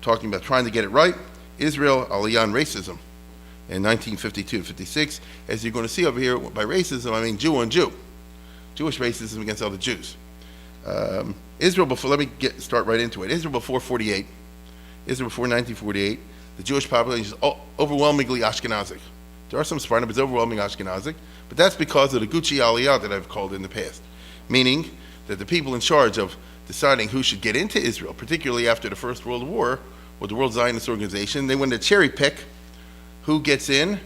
talking about trying to get it right. Israel, Aliyah, and racism in 1952-56. As you're going to see over here, by racism, I mean Jew on Jew. Jewish racism against other Jews. Israel before, let me start right into it. Israel before 48, Israel before 1948, the Jewish population is overwhelmingly Ashkenazic. There are some Sephardim, but it's overwhelmingly Ashkenazic. But that's because of the Gucci Aliyah that I've called in the past. Meaning that the people in charge of deciding who should get into Israel, particularly after the First World War, with the World Zionist Organization, they wanted to cherry pick who gets in.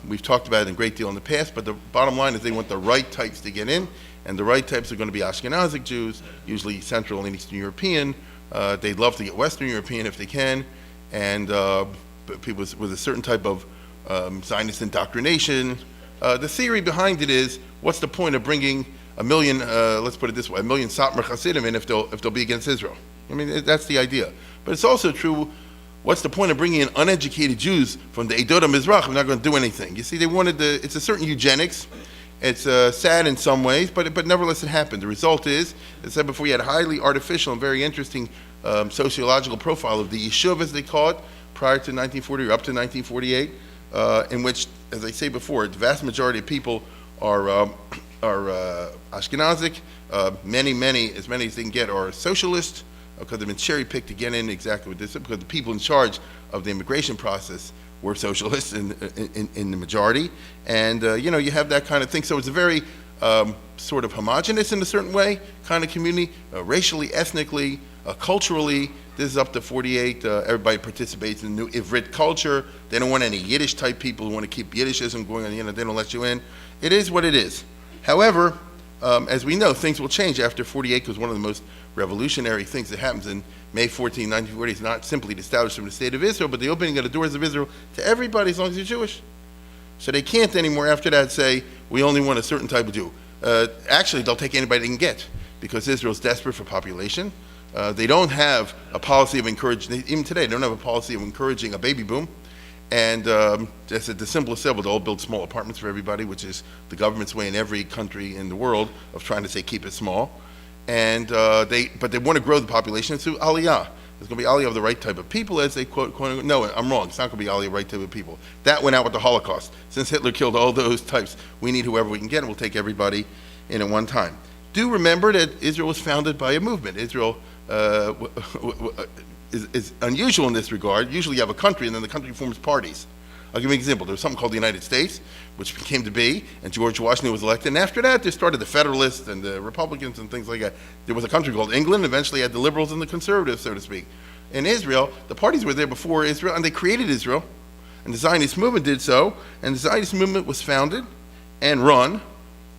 We've talked about it a great deal in the past, but the bottom line is they want the right types to get in, and the right types are going to be Ashkenazic Jews, usually Central and Eastern European. They'd love to get Western European if they can, and people with a certain type of Zionist indoctrination. The theory behind it is, what's the point of bringing a million, let's put it this way, a million Satmar Hasidim in if they'll be against Israel? I mean, that's the idea. But it's also true, what's the point of bringing in uneducated Jews from the Eidot HaMizrach? We're not going to do anything. You see, they wanted it's a certain eugenics. It's sad in some ways, but nevertheless it happened. The result is, as I said before, you had a highly artificial and very interesting sociological profile of the Yishuv, as they call it, prior to 1940 or up to 1948, in which, as I say before, the vast majority of people are Ashkenazic. Many, as many as they can get, are socialists, because they've been cherry-picked to get in exactly with this, because the people in charge of the immigration process were socialists in the majority. And, you have that kind of thing. So it's a very sort of homogenous in a certain way kind of community, racially, ethnically, culturally. This is up to 48. Everybody participates in the new Ivrit culture. They don't want any Yiddish-type people who want to keep Yiddishism going on. They don't let you in. It is what it is. However, as we know, things will change after 48, because one of the most revolutionary things that happens in May 14, 1940 is not simply the establishment of the State of Israel, but the opening of the doors of Israel to everybody as long as you're Jewish. So they can't anymore after that say, we only want a certain type of Jew. Actually, they'll take anybody they can get, because Israel's desperate for population. They don't have a policy of encouraging, even today, they don't have a policy of encouraging a baby boom. And as at the simplest level, they'll build small apartments for everybody, which is the government's way in every country in the world of trying to say keep it small. And but they want to grow the population through Aliyah. There's going to be Aliyah of the right type of people, as they quote. No, I'm wrong. It's not going to be Aliyah of the right type of people. That went out with the Holocaust. Since Hitler killed all those types, we need whoever we can get, and we'll take everybody in at one time. Do remember that Israel was founded by a movement. Israel is unusual in this regard. Usually you have a country, and then the country forms parties. I'll give you an example. There was something called the United States, which came to be, and George Washington was elected. And after that, they started the Federalists and the Republicans and things like that. There was a country called England. Eventually had the liberals and the conservatives, so to speak. In Israel, the parties were there before Israel, and they created Israel. And the Zionist movement did so. And the Zionist movement was founded and run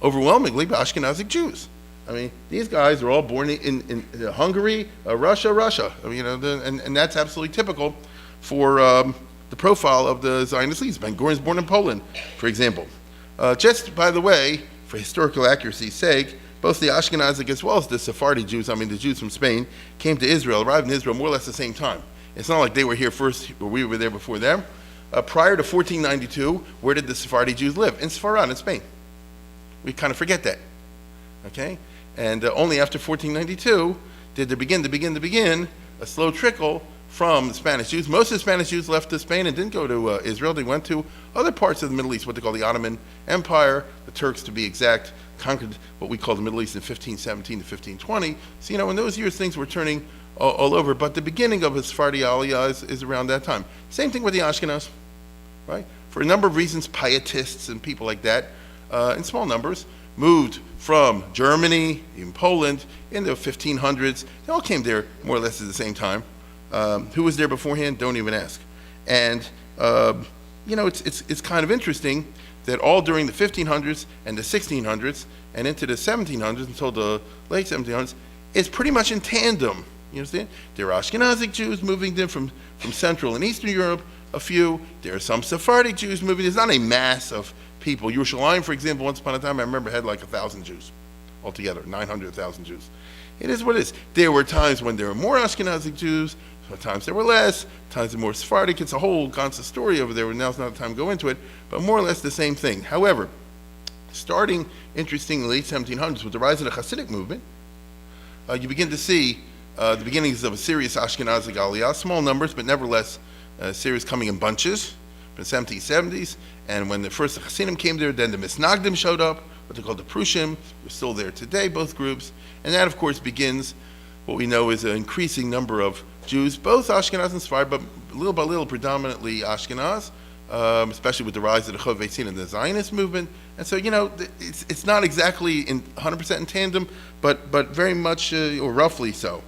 overwhelmingly by Ashkenazic Jews. I mean, these guys are all born in Hungary, Russia. I mean, and that's absolutely typical for the profile of the Zionist leaders. Ben Gurion's born in Poland, for example. Just by the way, for historical accuracy's sake, both the Ashkenazic as well as the Sephardi Jews, I mean the Jews from Spain, came to Israel, arrived in Israel more or less at the same time. It's not like they were here first, or we were there before them. Prior to 1492, where did the Sephardi Jews live? In Sfarad, in Spain. We kind of forget that, okay? And only after 1492 did there begin a slow trickle from the Spanish Jews. Most of the Spanish Jews left to Spain and didn't go to Israel. They went to other parts of the Middle East, what they call the Ottoman Empire. The Turks, to be exact, conquered what we call the Middle East in 1517 to 1520. So, in those years, things were turning all over. But the beginning of Sephardi Aliyah is around that time. Same thing with the Ashkenaz, right? For a number of reasons, pietists and people like that, in small numbers, moved from Germany, even Poland, in the 1500s. They all came there more or less at the same time. Who was there beforehand? Don't even ask. And, it's kind of interesting that all during the 1500s and the 1600s and into the 1700s until the late 1700s, it's pretty much in tandem. You understand? There are Ashkenazic Jews moving in from Central and Eastern Europe, a few. There are some Sephardic Jews moving. There's not a mass of people. Yerushalayim, for example, once upon a time, I remember had like 1,000 Jews altogether, 900,000 Jews. It is what it is. There were times when there were more Ashkenazic Jews, sometimes there were less, times there were more Sephardic. It's a whole constant story over there, and now's not the time to go into it, but more or less the same thing. However, starting, interestingly, in the late 1700s with the rise of the Hasidic movement, you begin to see the beginnings of a serious Ashkenazic Aliyah, small numbers, but nevertheless serious, coming in bunches from the 1770s. And when the first Hasidim came there, then the Misnagdim showed up, what they called the Prushim. They're still there today, both groups. And that, of course, begins what we know is an increasing number of Jews, both Ashkenaz and Sephardi, but little by little, predominantly Ashkenaz, especially with the rise of the Chovei Tzin and the Zionist movement. And so, it's not exactly 100% in tandem, but very much, or roughly so.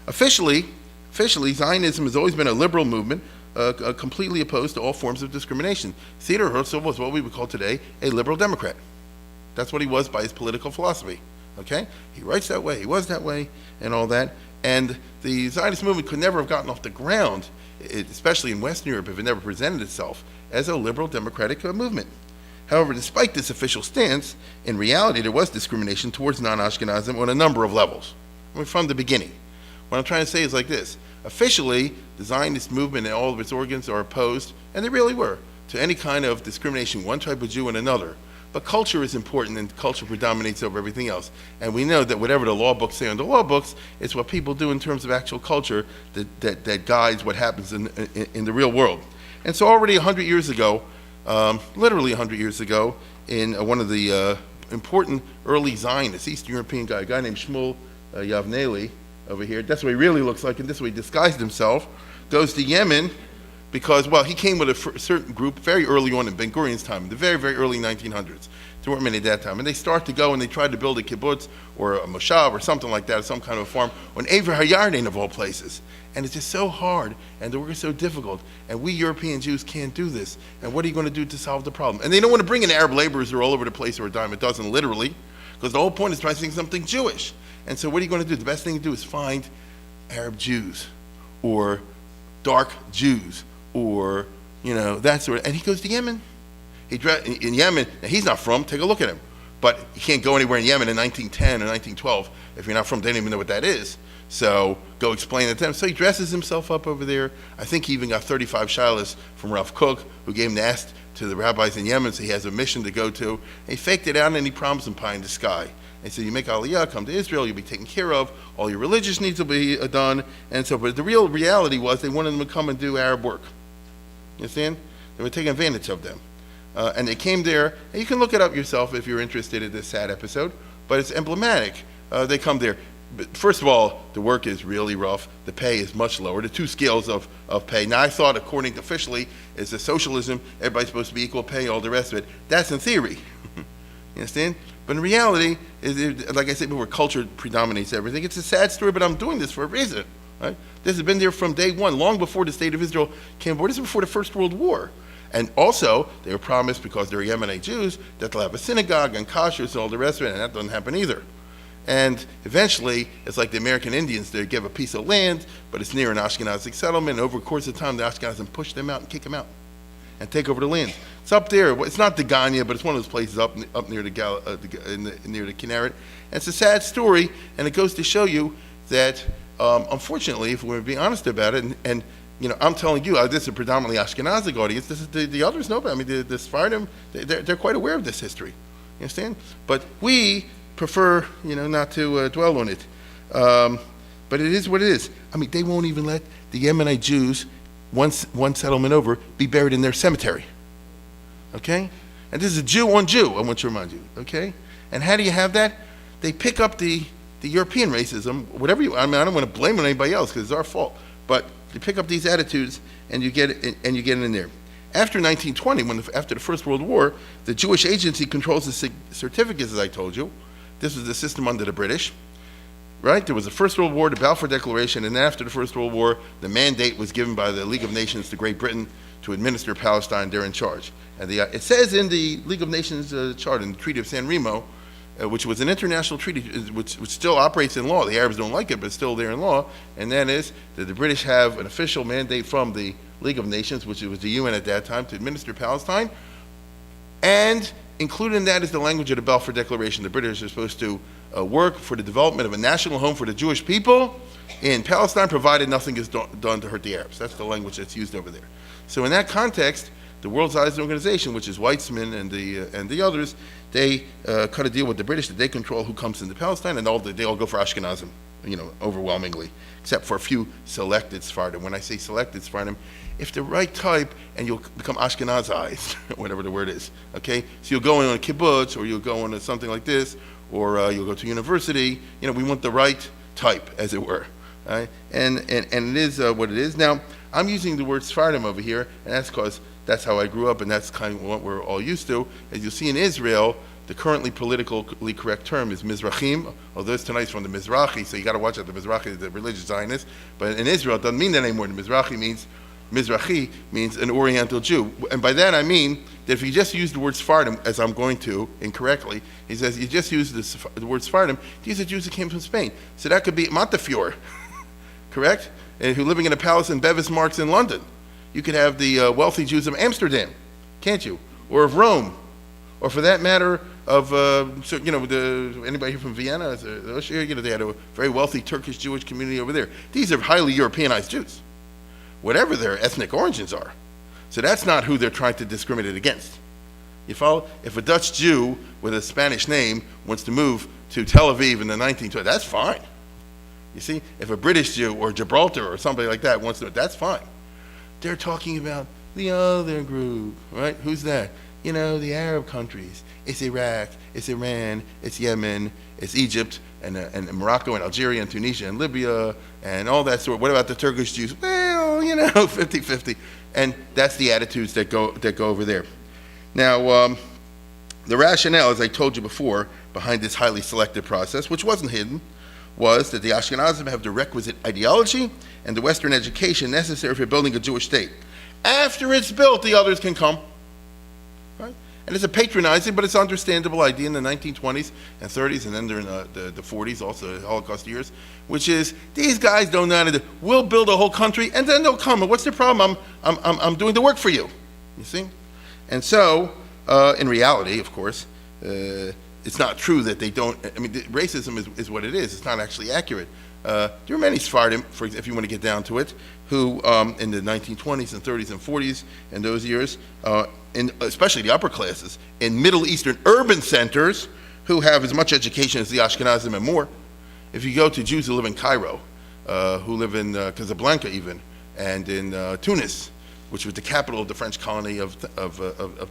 Officially, Zionism has always been a liberal movement, completely opposed to all forms of discrimination. Theodor Herzl was what we would call today a liberal Democrat. That's what he was by his political philosophy. Okay? He writes that way, he was that way, and all that. And the Zionist movement could never have gotten off the ground, especially in Western Europe, if it never presented itself as a liberal democratic movement. However, despite this official stance, in reality there was discrimination towards non-Ashkenazim on a number of levels. From the beginning. What I'm trying to say is like this. Officially, the Zionist movement and all of its organs are opposed, and they really were, to any kind of discrimination, one type of Jew and another. But culture is important, and culture predominates over everything else. And we know that whatever the law books say on the law books, it's what people do in terms of actual culture that guides what happens in the real world. And so already 100 years ago, literally 100 years ago, in one of the important early Zionists, Eastern European guy, a guy named Shmuel Yavneli over here, that's what he really looks like, and this way he disguised himself, goes to Yemen, because, he came with a certain group very early on in Ben Gurion's time, in the very, very early 1900s. There weren't many at that time. And they start to go and they try to build a kibbutz or a moshav or something like that, some kind of a farm, on Ever HaYarden of all places. And it's just so hard, and the work is so difficult, and we European Jews can't do this. And what are you going to do to solve the problem? And they don't want to bring in Arab laborers who are all over the place or a dime a dozen, literally, because the whole point is trying to think something Jewish. And so what are you going to do? The best thing to do is find Arab Jews or dark Jews, or, that sort of, and he goes to Yemen. In Yemen, and he's not from, take a look at him. But you can't go anywhere in Yemen in 1910 or 1912 if you're not from, they don't even know what that is. So go explain it to them. So he dresses himself up over there. I think he even got 35 shilas from Rav Kook, who gave him the ask to the rabbis in Yemen, so he has a mission to go to. And he faked it out, and he promised them pie in the sky. And so you make Aliyah, come to Israel, you'll be taken care of, all your religious needs will be done. And so, but the real reality was they wanted them to come and do Arab work. You understand? They were taking advantage of them. And they came there, and you can look it up yourself if you're interested in this sad episode, but it's emblematic. They come there. But first of all, the work is really rough. The pay is much lower. The two scales of pay. Now, I thought, according to officially, is the socialism, everybody's supposed to be equal pay, all the rest of it. That's in theory. You understand? But in reality, like I said before, culture predominates everything. It's a sad story, but I'm doing this for a reason. Right? This has been there from day one, long before the state of Israel came aboard. This is before the First World War. And also, they were promised, because they're Yemenite Jews, that they'll have a synagogue and kashrus and all the rest of it, and that doesn't happen either. And eventually, it's like the American Indians. They give a piece of land, but it's near an Ashkenazic settlement, and over the course of time, the Ashkenazim push them out and kick them out and take over the land. It's up there. It's not Degania, but it's one of those places up near near the Kinneret. And it's a sad story, and it goes to show you that unfortunately, if we're being honest about it, and I'm telling you, this is a predominantly Ashkenazic audience. This is the others know about it. I mean, the Sephardim, they're quite aware of this history. You understand? But we prefer, not to dwell on it. But it is what it is. I mean, they won't even let the Yemenite Jews, one settlement over, be buried in their cemetery. Okay? And this is a Jew on Jew, I want to remind you. Okay? And how do you have that? They pick up the European racism, whatever I don't want to blame it on anybody else because it's our fault. But you pick up these attitudes and you get it in there. After 1920, after the First World War, the Jewish Agency controls the certificates, as I told you. This was the system under the British, right? There was the First World War, the Balfour Declaration, and after the First World War, the mandate was given by the League of Nations to Great Britain to administer Palestine. They're in charge. And it says in the League of Nations Charter, in the Treaty of San Remo, which was an international treaty, which still operates in law. The Arabs don't like it, but it's still there in law. And that is that the British have an official mandate from the League of Nations, which was the UN at that time, to administer Palestine. And included in that is the language of the Balfour Declaration. The British are supposed to work for the development of a national home for the Jewish people in Palestine, provided nothing is done to hurt the Arabs. That's the language that's used over there. So in that context, the World Zionist Organization, which is Weizmann and the others, they cut a deal with the British that they control who comes into Palestine, and they all go for Ashkenazim. overwhelmingly, except for a few selected Sephardim. When I say selected Sephardim, if the right type, and you'll become Ashkenazized, whatever the word is, okay? So you'll go in on a kibbutz, or you'll go into something like this, or you'll go to university. We want the right type, as it were, right? And it is what it is. Now, I'm using the word Sephardim over here, and that's because that's how I grew up, and that's kind of what we're all used to. As you'll see in Israel, the currently politically correct term is Mizrachim, although tonight's from the Mizrahi, so you got to watch out. The Mizrahi is the religious Zionist, but in Israel it doesn't mean that anymore. The Mizrahi means an Oriental Jew, and by that I mean that if you just use the word Sephardim, as I'm going to incorrectly, he says you just use the word Sephardim, these are Jews that came from Spain, so that could be Montefiore, correct? And who living in a palace in Bevis Marks in London. You could have the wealthy Jews of Amsterdam, can't you? Or of Rome, or for that matter, of anybody here from Vienna? They had a very wealthy Turkish Jewish community over there. These are highly Europeanized Jews, whatever their ethnic origins are. So that's not who they're trying to discriminate against. You follow? If a Dutch Jew with a Spanish name wants to move to Tel Aviv in the 1920s, that's fine. You see, if a British Jew or Gibraltar or somebody like that wants to, that's fine. They're talking about the other group, right? Who's that? The Arab countries. It's Iraq, it's Iran, it's Yemen, it's Egypt, and Morocco, and Algeria, and Tunisia, and Libya, and all that sort. What about the Turkish Jews? Well, 50-50. And that's the attitudes that go over there. Now, the rationale, as I told you before, behind this highly selective process, which wasn't hidden, was that the Ashkenazim have the requisite ideology and the Western education necessary for building a Jewish state. After it's built, the others can come. Right? And it's a patronizing, but it's understandable idea in the 1920s and 30s, and then during the 40s, also the Holocaust years, which is these guys don't know how to do. We'll build a whole country, and then they'll come. And what's the problem? I'm doing the work for you. You see? And so, in reality, of course, it's not true that they don't. I mean, racism is what it is. It's not actually accurate. There are many Sephardim, if you want to get down to it, who in the 1920s and 30s and 40s and those years, especially the upper classes, in Middle Eastern urban centers, who have as much education as the Ashkenazim and more. If you go to Jews who live in Cairo, who live in Casablanca even, and in Tunis, which was the capital of the French colony of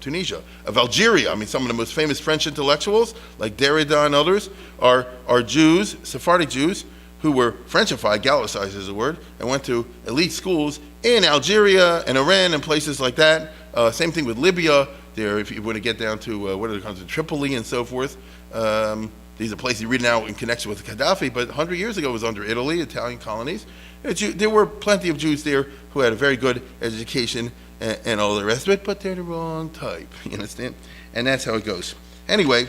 Tunisia, of Algeria. I mean, some of the most famous French intellectuals, like Derrida and others, are Jews, Sephardic Jews, who were Frenchified, Gallicized is the word, and went to elite schools in Algeria and Iran and places like that. Same thing with Libya. There, if you want to get down to what are the countries, Tripoli and so forth. These are places you read now in connection with Gaddafi, but 100 years ago it was under Italy, Italian colonies. There were plenty of Jews there who had a very good education and all the rest of it, but they're the wrong type, you understand? And that's how it goes. Anyway,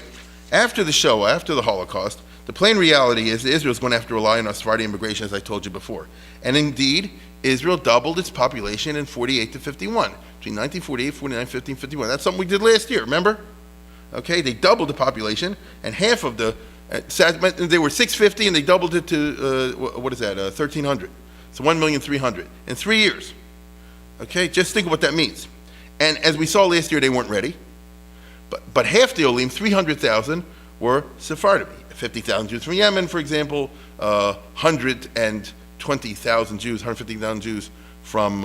after the Shoah, after the Holocaust, the plain reality is that Israel's going to have to rely on Sephardi immigration, as I told you before. And indeed, Israel doubled its population in 48 to 51, between 1948, 49, 50, 51. That's something we did last year, remember? Okay, they doubled the population, and half of they were 650, and they doubled it to, 1,300. So 1,300,000 in 3 years. Okay, just think of what that means. And as we saw last year, they weren't ready. But half the Olim, 300,000, were Sephardim. 50,000 Jews from Yemen, for example, 120,000 Jews, 150,000 Jews from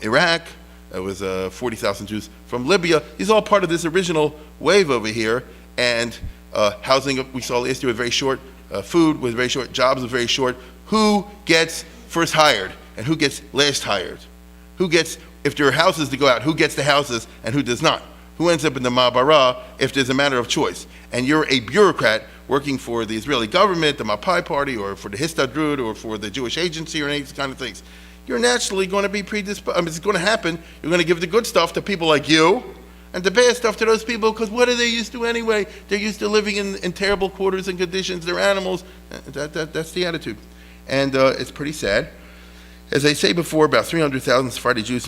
Iraq. There was 40,000 Jews from Libya. These are all part of this original wave over here. And housing, we saw last year, was very short. Food was very short. Jobs was very short. Who gets first hired and who gets last hired? Who gets, if there are houses to go out, who gets the houses and who does not? Who ends up in the Ma'abara if there's a matter of choice? And you're a bureaucrat working for the Israeli government, the Mapai party, or for the Histadrut, or for the Jewish agency, or any of these kind of things. You're naturally going to be predisposed. I mean, it's going to happen. You're going to give the good stuff to people like you, and the bad stuff to those people, because what are they used to anyway? They're used to living in terrible quarters and conditions. They're animals. That's the attitude. And it's pretty sad. As I say before, about 300,000 Sephardi Jews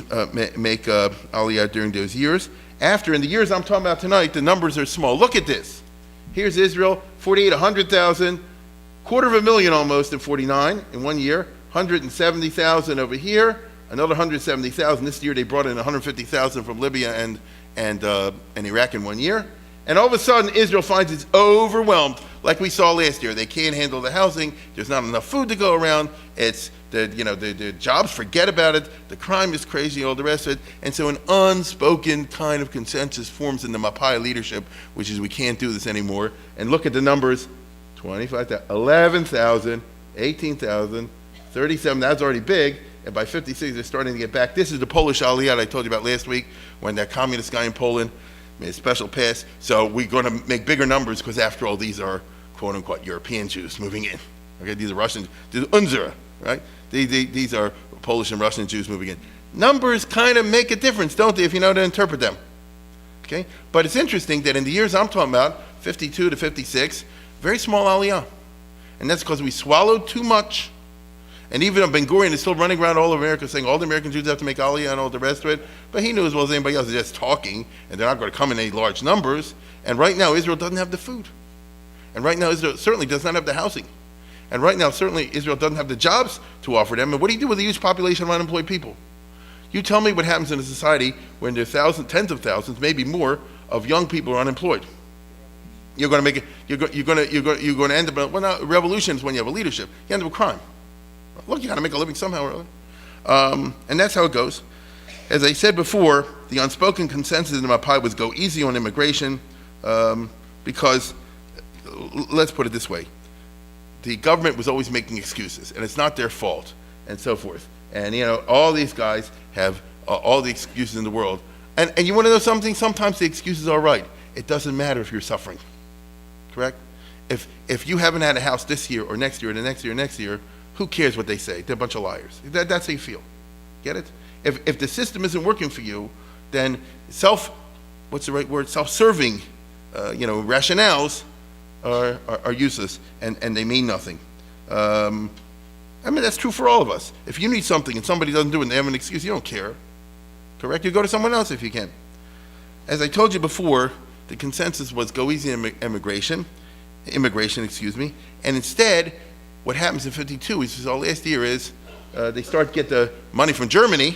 make Aliyah during those years. After, in the years I'm talking about tonight, the numbers are small. Look at this. Here's Israel, 48, 100,000, 250,000 almost in 49 in 1 year, 170,000 over here, another 170,000. This year they brought in 150,000 from Libya and Iraq in 1 year. And all of a sudden, Israel finds it's overwhelmed, like we saw last year. They can't handle the housing. There's not enough food to go around. It's the jobs, forget about it. The crime is crazy, all the rest of it. And so an unspoken kind of consensus forms in the Mapai leadership, which is we can't do this anymore. And look at the numbers: 25,000, 11,000, 18,000, 37. That's already big. And by 56, they're starting to get back. This is the Polish Aliyah that I told you about last week, when that communist guy in Poland made a special pass. So we're going to make bigger numbers because, after all, these are quote-unquote European Jews moving in. Okay, these are Russian, these are Unzera, right? These are Polish and Russian Jews moving in. Numbers kind of make a difference, don't they, if you know how to interpret them? Okay, but it's interesting that in the years I'm talking about, 52 to 56, very small Aliyah. And that's because we swallowed too much. And even Ben-Gurion is still running around all over America saying all the American Jews have to make Aliyah and all the rest of it. But he knew as well as anybody else, they're just talking, and they're not going to come in any large numbers. And right now, Israel doesn't have the food. And right now, Israel certainly does not have the housing. And right now, certainly, Israel doesn't have the jobs to offer them. And what do you do with a huge population of unemployed people? You tell me what happens in a society when there are thousands, tens of thousands, maybe more, of young people who are unemployed. You're going to make it. You're going to end up. Well, now, revolution is when you have a leadership. You end up with crime. Look, you got to make a living somehow, really. And that's how it goes. As I said before, the unspoken consensus in Mapai was go easy on immigration, because, let's put it this way, the government was always making excuses, and it's not their fault, and so forth. And, all these guys have all the excuses in the world. And you want to know something? Sometimes the excuses are right. It doesn't matter if you're suffering, correct? If you haven't had a house this year or next year or the next year or next year, who cares what they say? They're a bunch of liars. That's how you feel. Get it? If the system isn't working for you, then self-serving, rationales are useless, and they mean nothing. That's true for all of us. If you need something and somebody doesn't do it and they have an excuse, you don't care. Correct? You go to someone else if you can. As I told you before, the consensus was go easy on immigration, and instead, what happens in 52, we saw last year, is they start to get the money from Germany,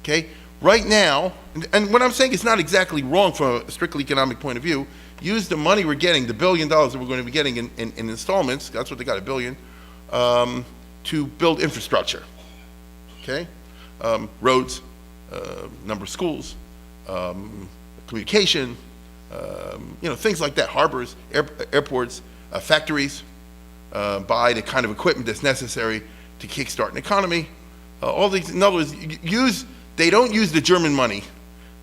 okay? Right now, and what I'm saying is not exactly wrong from a strictly economic point of view. Use the money we're getting, the $1 billion that we're going to be getting in installments, that's what they got, $1 billion, to build infrastructure, okay? Roads, number of schools, communication, things like that, harbors, airports, factories, buy the kind of equipment that's necessary to kickstart an economy. All these, in other words, they don't use the German money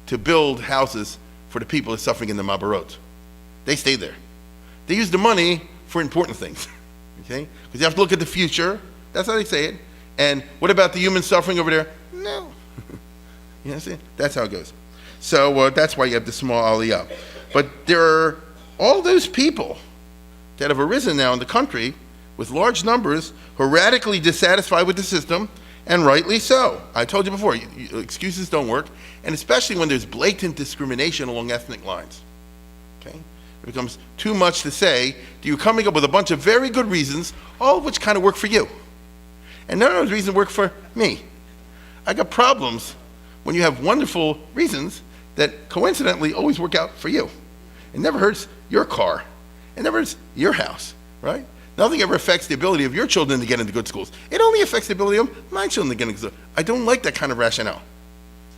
to build houses for the people that are suffering in the Mabarot. They stay there. They use the money for important things, okay? Because you have to look at the future. That's how they say it. And what about the human suffering over there? No. You know what I'm saying? That's how it goes. So that's why you have the small Aliyah. But there are all those people that have arisen now in the country with large numbers who are radically dissatisfied with the system, and rightly so. I told you before, excuses don't work, and especially when there's blatant discrimination along ethnic lines. Okay? It becomes too much to say, you're coming up with a bunch of very good reasons, all of which kind of work for you. And none of those reasons work for me. I got problems when you have wonderful reasons that coincidentally always work out for you. It never hurts your car. It never hurts your house, right? Nothing ever affects the ability of your children to get into good schools. It only affects the ability of my children to get into good schools. I don't like that kind of rationale.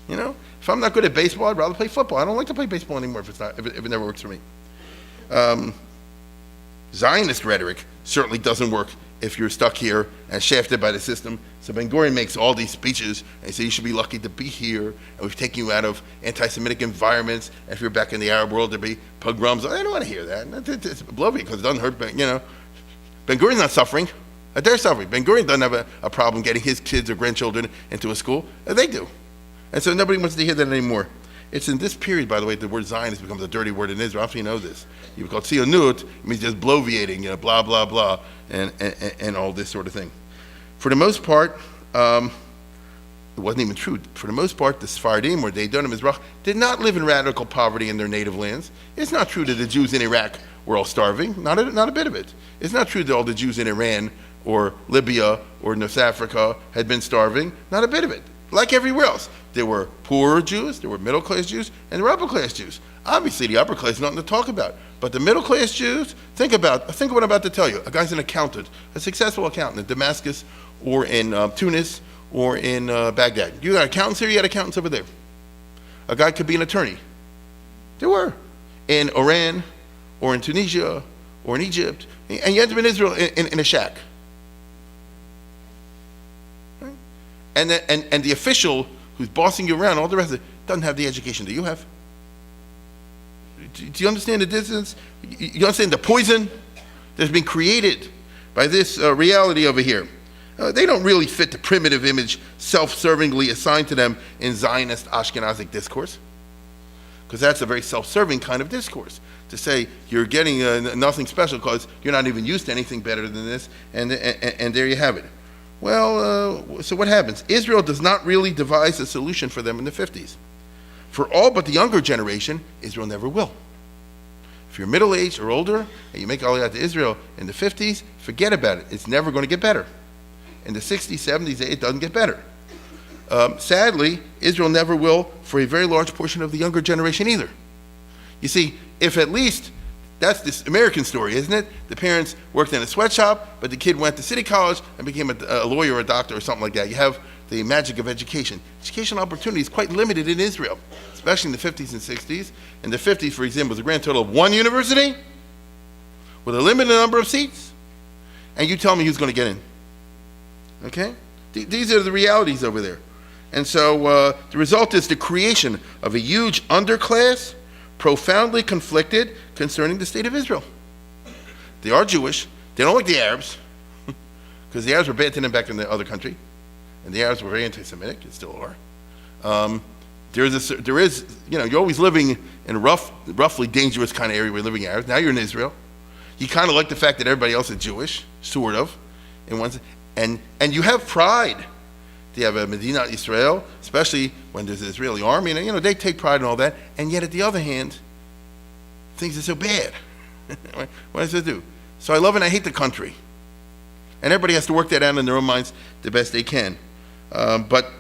If I'm not good at baseball, I'd rather play football. I don't like to play baseball anymore if it never works for me. Zionist rhetoric certainly doesn't work if you're stuck here and shafted by the system. So Ben-Gurion makes all these speeches and he says you should be lucky to be here, and we've taken you out of anti-Semitic environments, and if you're back in the Arab world there'd be pogroms. I don't want to hear that. It's bloviate because it doesn't hurt, Ben-Gurion's not suffering. They're suffering. Ben-Gurion doesn't have a problem getting his kids or grandchildren into a school. They do. And so nobody wants to hear that anymore. It's in this period, by the way, the word Zionist becomes a dirty word in Israel. After you know this, you call tzionut, it means just bloviating, blah blah blah, and all this sort of thing. For the most part, it wasn't even true. For the most part, the Sephardim or the Edonim Mizrach did not live in radical poverty in their native lands. It's not true that the Jews in Iraq were all starving. Not a bit of it. It's not true that all the Jews in Iran or Libya or North Africa had been starving. Not a bit of it. Like everywhere else. There were poorer Jews, there were middle-class Jews, and there were upper-class Jews. Obviously, the upper class is nothing to talk about. But the middle-class Jews, think what I'm about to tell you. A guy's an accountant, a successful accountant in Damascus or in Tunis or in Baghdad. You got accountants here, you got accountants over there. A guy could be an attorney. There were. In Iran or in Tunisia or in Egypt. And you end up in Israel in a shack. Right? And the official who's bossing you around, all the rest of it, doesn't have the education that you have. Do you understand the distance? You understand the poison that's been created by this reality over here? They don't really fit the primitive image self-servingly assigned to them in Zionist Ashkenazic discourse, because that's a very self-serving kind of discourse, to say you're getting nothing special because you're not even used to anything better than this, and there you have it. Well, so what happens? Israel does not really devise a solution for them in the 50s. For all but the younger generation, Israel never will. If you're middle-aged or older and you make Aliyah to Israel in the 50s, forget about it. It's never going to get better. In the 60s, 70s, it doesn't get better. Sadly, Israel never will for a very large portion of the younger generation either. You see, if at least, that's this American story, isn't it? The parents worked in a sweatshop, but the kid went to city college and became a lawyer or a doctor or something like that. You have the magic of education. Educational opportunity is quite limited in Israel, especially in the 50s and 60s. In the 50s, for example, was a grand total of one university with a limited number of seats, and you tell me who's going to get in. Okay? These are the realities over there. And so the result is the creation of a huge underclass, profoundly conflicted concerning the state of Israel. They are Jewish. They don't like the Arabs, because the Arabs were bad to them back in the other country, and the Arabs were very anti-Semitic. They still are. There is, you're always living in a roughly dangerous kind of area where living Arabs. Now you're in Israel. You kind of like the fact that everybody else is Jewish, sort of, in one sense. And you have pride. They have a Medina Israel, especially when there's an Israeli army, and they take pride in all that. And yet, at the other hand, things are so bad. What does it do? So I love and I hate the country, and everybody has to work that out in their own minds the best they can. But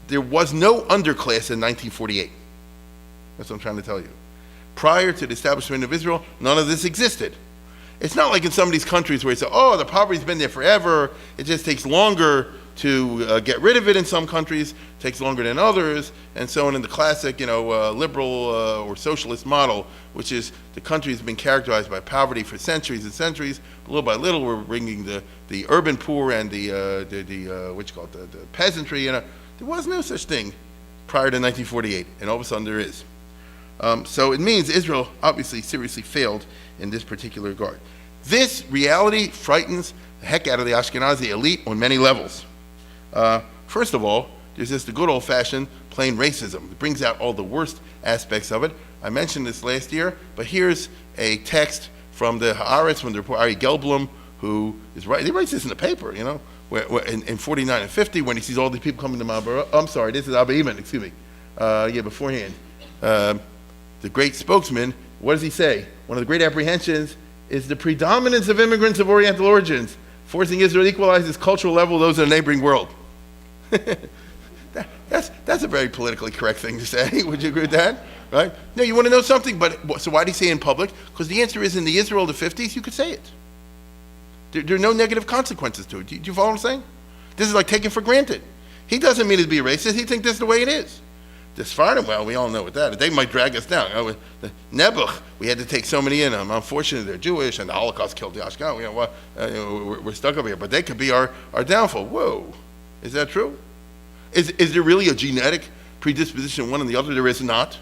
there was no underclass in 1948. That's what I'm trying to tell you. Prior to the establishment of Israel, none of this existed. It's not like in some of these countries where you say, oh, the poverty's been there forever. It just takes longer to get rid of it in some countries, takes longer than others, and so on. In the classic, liberal or socialist model, which is the country has been characterized by poverty for centuries and centuries. Little by little, we're bringing the urban poor and the peasantry. There was no such thing prior to 1948, and all of a sudden there is. So it means Israel obviously seriously failed in this particular regard. This reality frightens the heck out of the Ashkenazi elite on many levels. First of all, there's just the good old-fashioned plain racism. It brings out all the worst aspects of it. I mentioned this last year, but here's a text from the Haaretz, from the reporter Ari Gelblum, who is right. He writes this in the paper, where in 49 and 50, when he sees all these people coming to Ma'abara. I'm sorry, this is Abba Eman, excuse me. Beforehand. The great spokesman, what does he say? One of the great apprehensions is the predominance of immigrants of Oriental origins, forcing Israel to equalize its cultural level with those in the neighboring world. That's a very politically correct thing to say. Would you agree with that? Right? No, you want to know something, so why do you say it in public? Because the answer is, in the Israel of the 50s, you could say it. There are no negative consequences to it. Do you follow what I'm saying? This is like taken for granted. He doesn't mean to be racist. He thinks this is the way it is. The Sephardim, well, we all know what that is. They might drag us down. The Nebuch, we had to take so many in them. Unfortunately, they're Jewish, and the Holocaust killed the Ashkenaz. We're stuck over here. But they could be our downfall. Whoa. Is that true? Is there really a genetic predisposition one and the other? There is not.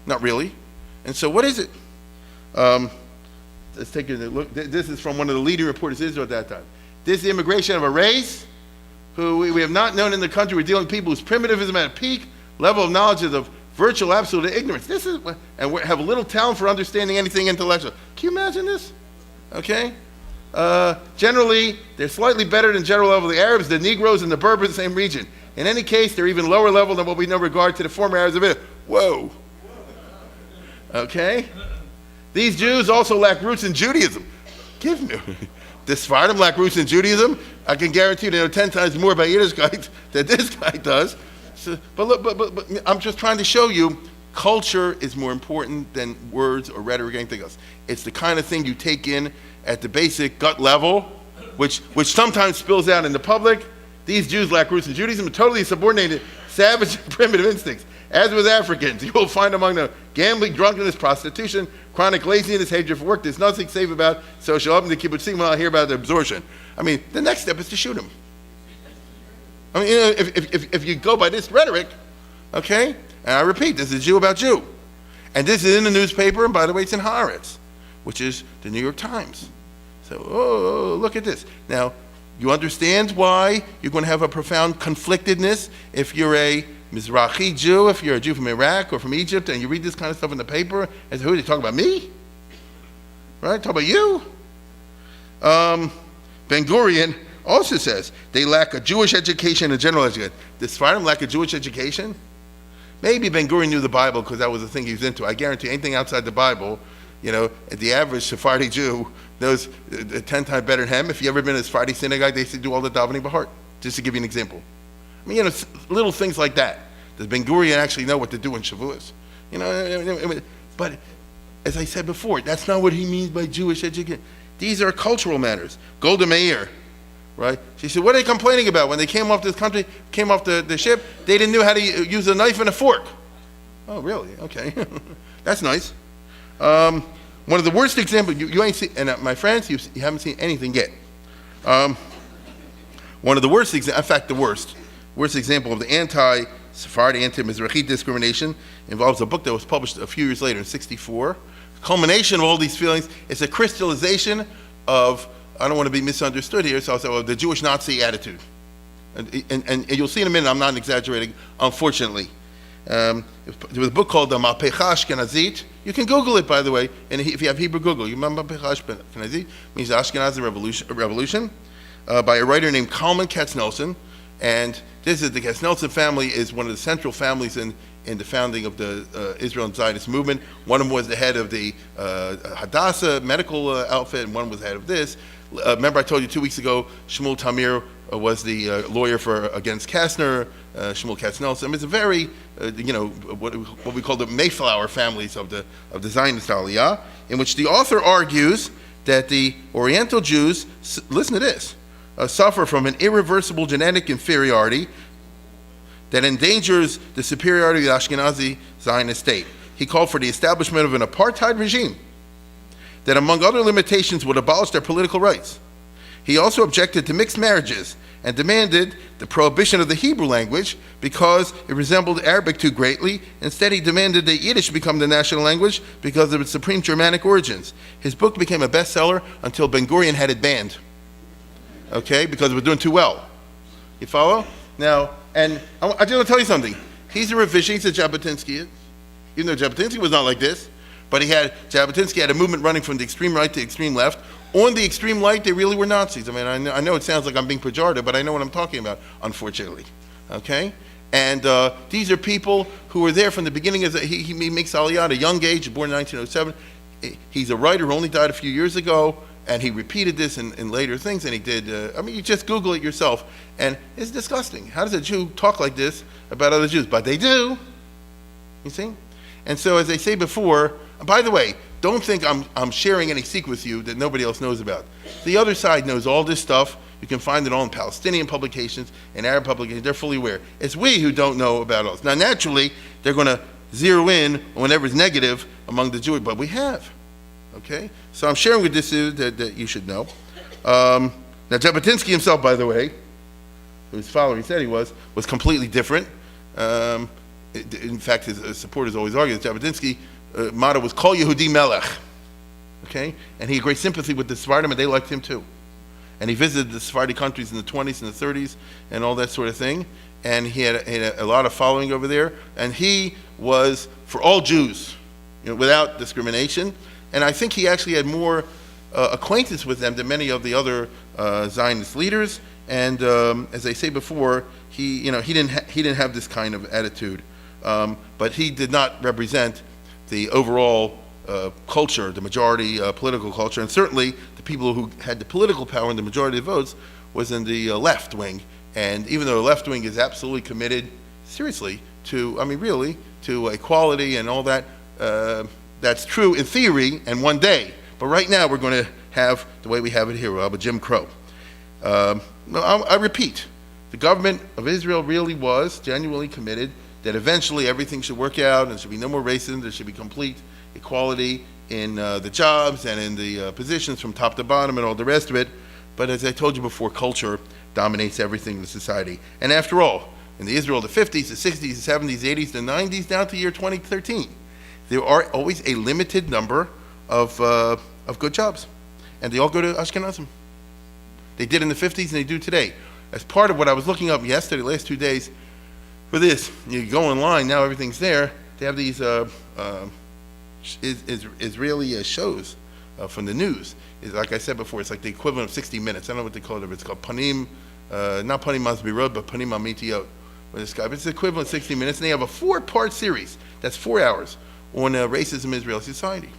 Not really. And so what is it? Let's take a look. This is from one of the leading reporters of Israel at that time. This is the immigration of a race who we have not known in the country. We're dealing with people whose primitivism at a peak, level of knowledge is of virtual absolute ignorance. And we have little talent for understanding anything intellectual. Can you imagine this? Okay? Generally, they're slightly better than general level of the Arabs, the Negroes, and the Berbers in the same region. In any case, they're even lower level than what we know in regard to the former Arabs of Israel. Whoa. Okay? These Jews also lack roots in Judaism. Give me. The Sephardim lack roots in Judaism. I can guarantee you they know 10 times more about Yiddishkeit than this guy does. So, but look, but I'm just trying to show you, culture is more important than words or rhetoric or anything else. It's the kind of thing you take in at the basic gut level, which sometimes spills out in the public. These Jews lack roots in Judaism and totally subordinated savage and primitive instincts. As with Africans, you will find among them gambling, drunkenness, prostitution, chronic laziness, hatred for work. There's nothing safe about social up in the kibbutzim when I hear about the absorption. I mean, the next step is to shoot them. I mean, if you go by this rhetoric, okay, and I repeat, this is Jew about Jew. And this is in the newspaper, and by the way, it's in Haaretz, which is the New York Times. So, oh, look at this. Now, you understand why you're going to have a profound conflictedness if you're a Mizrahi Jew, if you're a Jew from Iraq or from Egypt, and you read this kind of stuff in the paper, and say, who, they talk about me? Right, talk about you? Ben Gurion also says, they lack a Jewish education and general education. The Sephardim lack a Jewish education? Maybe Ben Gurion knew the Bible because that was the thing he was into. I guarantee anything outside the Bible, the average Sephardi Jew knows 10 times better than him. If you've ever been to a Sephardi synagogue, they used to do all the davening by heart, just to give you an example. I mean, little things like that. Does Ben Gurion actually know what to do in Shavuos? But as I said before, that's not what he means by Jewish education. These are cultural matters. Golda Meir, right? She said, what are they complaining about? When they came off this country, came off the ship, they didn't know how to use a knife and a fork. Oh, really? Okay. That's nice. One of the worst examples, you ain't seen, and my friends, you haven't seen anything yet. One of the worst, in fact, the worst example of the anti-Sephardi, anti-Mizrahi discrimination involves a book that was published a few years later in '64. Culmination of all these feelings is a crystallization of, I don't want to be misunderstood here, so I'll say, the Jewish Nazi attitude. And you'll see in a minute, I'm not exaggerating, unfortunately. There was a book called the Malpecha Ashkenazit. You can Google it, by the way, and if you have Hebrew, Google. You remember Malpecha Ashkenazit? It means the Ashkenazi revolution by a writer named Kalman Katz-Nelson. And this is the Katz-Nelson family is one of the central families in the founding of the Israel and Zionist movement. One of them was the head of the Hadassah medical outfit, and one was the head of this. Remember I told you 2 weeks ago, Shmuel Tamir was the lawyer against Kastner, Shmuel Katz-Nelson. I mean, it's a very, what we call the Mayflower families of the Zionist Aliyah, in which the author argues that the Oriental Jews, listen to this, suffer from an irreversible genetic inferiority that endangers the superiority of the Ashkenazi Zionist state. He called for the establishment of an apartheid regime that, among other limitations, would abolish their political rights. He also objected to mixed marriages and demanded the prohibition of the Hebrew language because it resembled Arabic too greatly. Instead, he demanded that Yiddish become the national language because of its supreme Germanic origins. His book became a bestseller until Ben Gurion had it banned. Okay, because it was doing too well. You follow? Now, and I just want to tell you something. He's a revisionist, he's a Jabotinsky. Even though Jabotinsky was not like this, but Jabotinsky had a movement running from the extreme right to the extreme left. On the extreme right, they really were Nazis. I mean, I know it sounds like I'm being pejorative, but I know what I'm talking about, unfortunately. Okay? And these are people who were there from the beginning. He makes Aliyah at a young age, born in 1907. He's a writer who only died a few years ago. And he repeated this in later things, and he did, you just Google it yourself, and it's disgusting. How does a Jew talk like this about other Jews? But they do, you see? And so, as I say before, by the way, don't think I'm sharing any secret with you that nobody else knows about. The other side knows all this stuff. You can find it all in Palestinian publications and Arab publications. They're fully aware. It's we who don't know about us. Now, naturally, they're going to zero in on whatever's negative among the Jewish, but we have. Okay, so I'm sharing with this that you should know. Now, Jabotinsky himself, by the way, whose follower he said he was completely different. In fact, his supporters always argue that Jabotinsky's motto was "Kol Yehudi Melech." Okay, and he had great sympathy with the Sephardim, and they liked him too. And he visited the Sephardi countries in the 20s and the 30s and all that sort of thing. And he had a lot of following over there. And he was for all Jews, without discrimination. And I think he actually had more acquaintance with them than many of the other Zionist leaders. And as I say before, he didn't have this kind of attitude, but he did not represent the overall culture, the majority political culture, and certainly the people who had the political power and the majority of votes was in the left wing. And even though the left wing is absolutely committed, seriously, really, to equality and all that. That's true in theory and one day. But right now we're going to have the way we have it here, with Jim Crow. I repeat, the government of Israel really was genuinely committed that eventually everything should work out and there should be no more racism, there should be complete equality in the jobs and in the positions from top to bottom and all the rest of it. But as I told you before, culture dominates everything in society. And after all, in the Israel of the 50s, the 60s, the 70s, the 80s, the 90s, down to year 2013, there are always a limited number of good jobs. And they all go to Ashkenazim. They did in the 50s and they do today. As part of what I was looking up yesterday, last 2 days, for this, you go online, now everything's there. They have these Israeli shows from the news. Like I said before, it's like the equivalent of 60 Minutes. I don't know what they call it. It's called Panim, not Panim Masbirot, but Panim Amitiyot. It's the equivalent of 60 Minutes. And they have a 4-part series, that's 4 hours, on racism in Israeli society.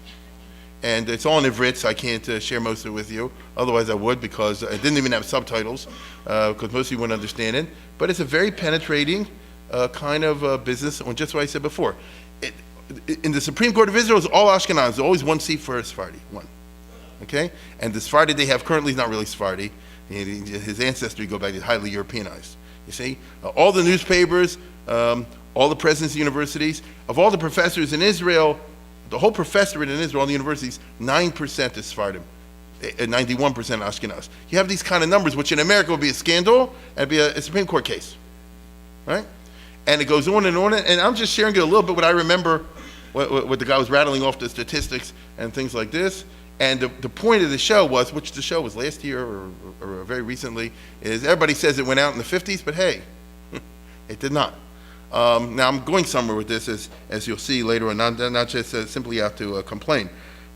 And it's all in Ivrit, so I can't share most of it with you. Otherwise I would, because it didn't even have subtitles, because most of you wouldn't understand it. But it's a very penetrating kind of business on just what I said before. In the Supreme Court of Israel, it's all Ashkenaz. There's always one seat for a Sephardi, one. Okay? And the Sephardi they have currently is not really Sephardi. His ancestry go back, he's highly Europeanized. You see? All the newspapers, all the presidents of universities, of all the professors in Israel, the whole professorate in Israel, all the universities, 9% is Sephardim, 91% Ashkenaz. You have these kind of numbers, which in America would be a scandal and be a Supreme Court case, right? And it goes on and on, and I'm just sharing a little bit what I remember, what the guy was rattling off the statistics and things like this. And the point of the show was, which the show was last year or very recently, is everybody says it went out in the 50s, but hey, it did not. Now I'm going somewhere with this, as you'll see later on, not just simply out to complain,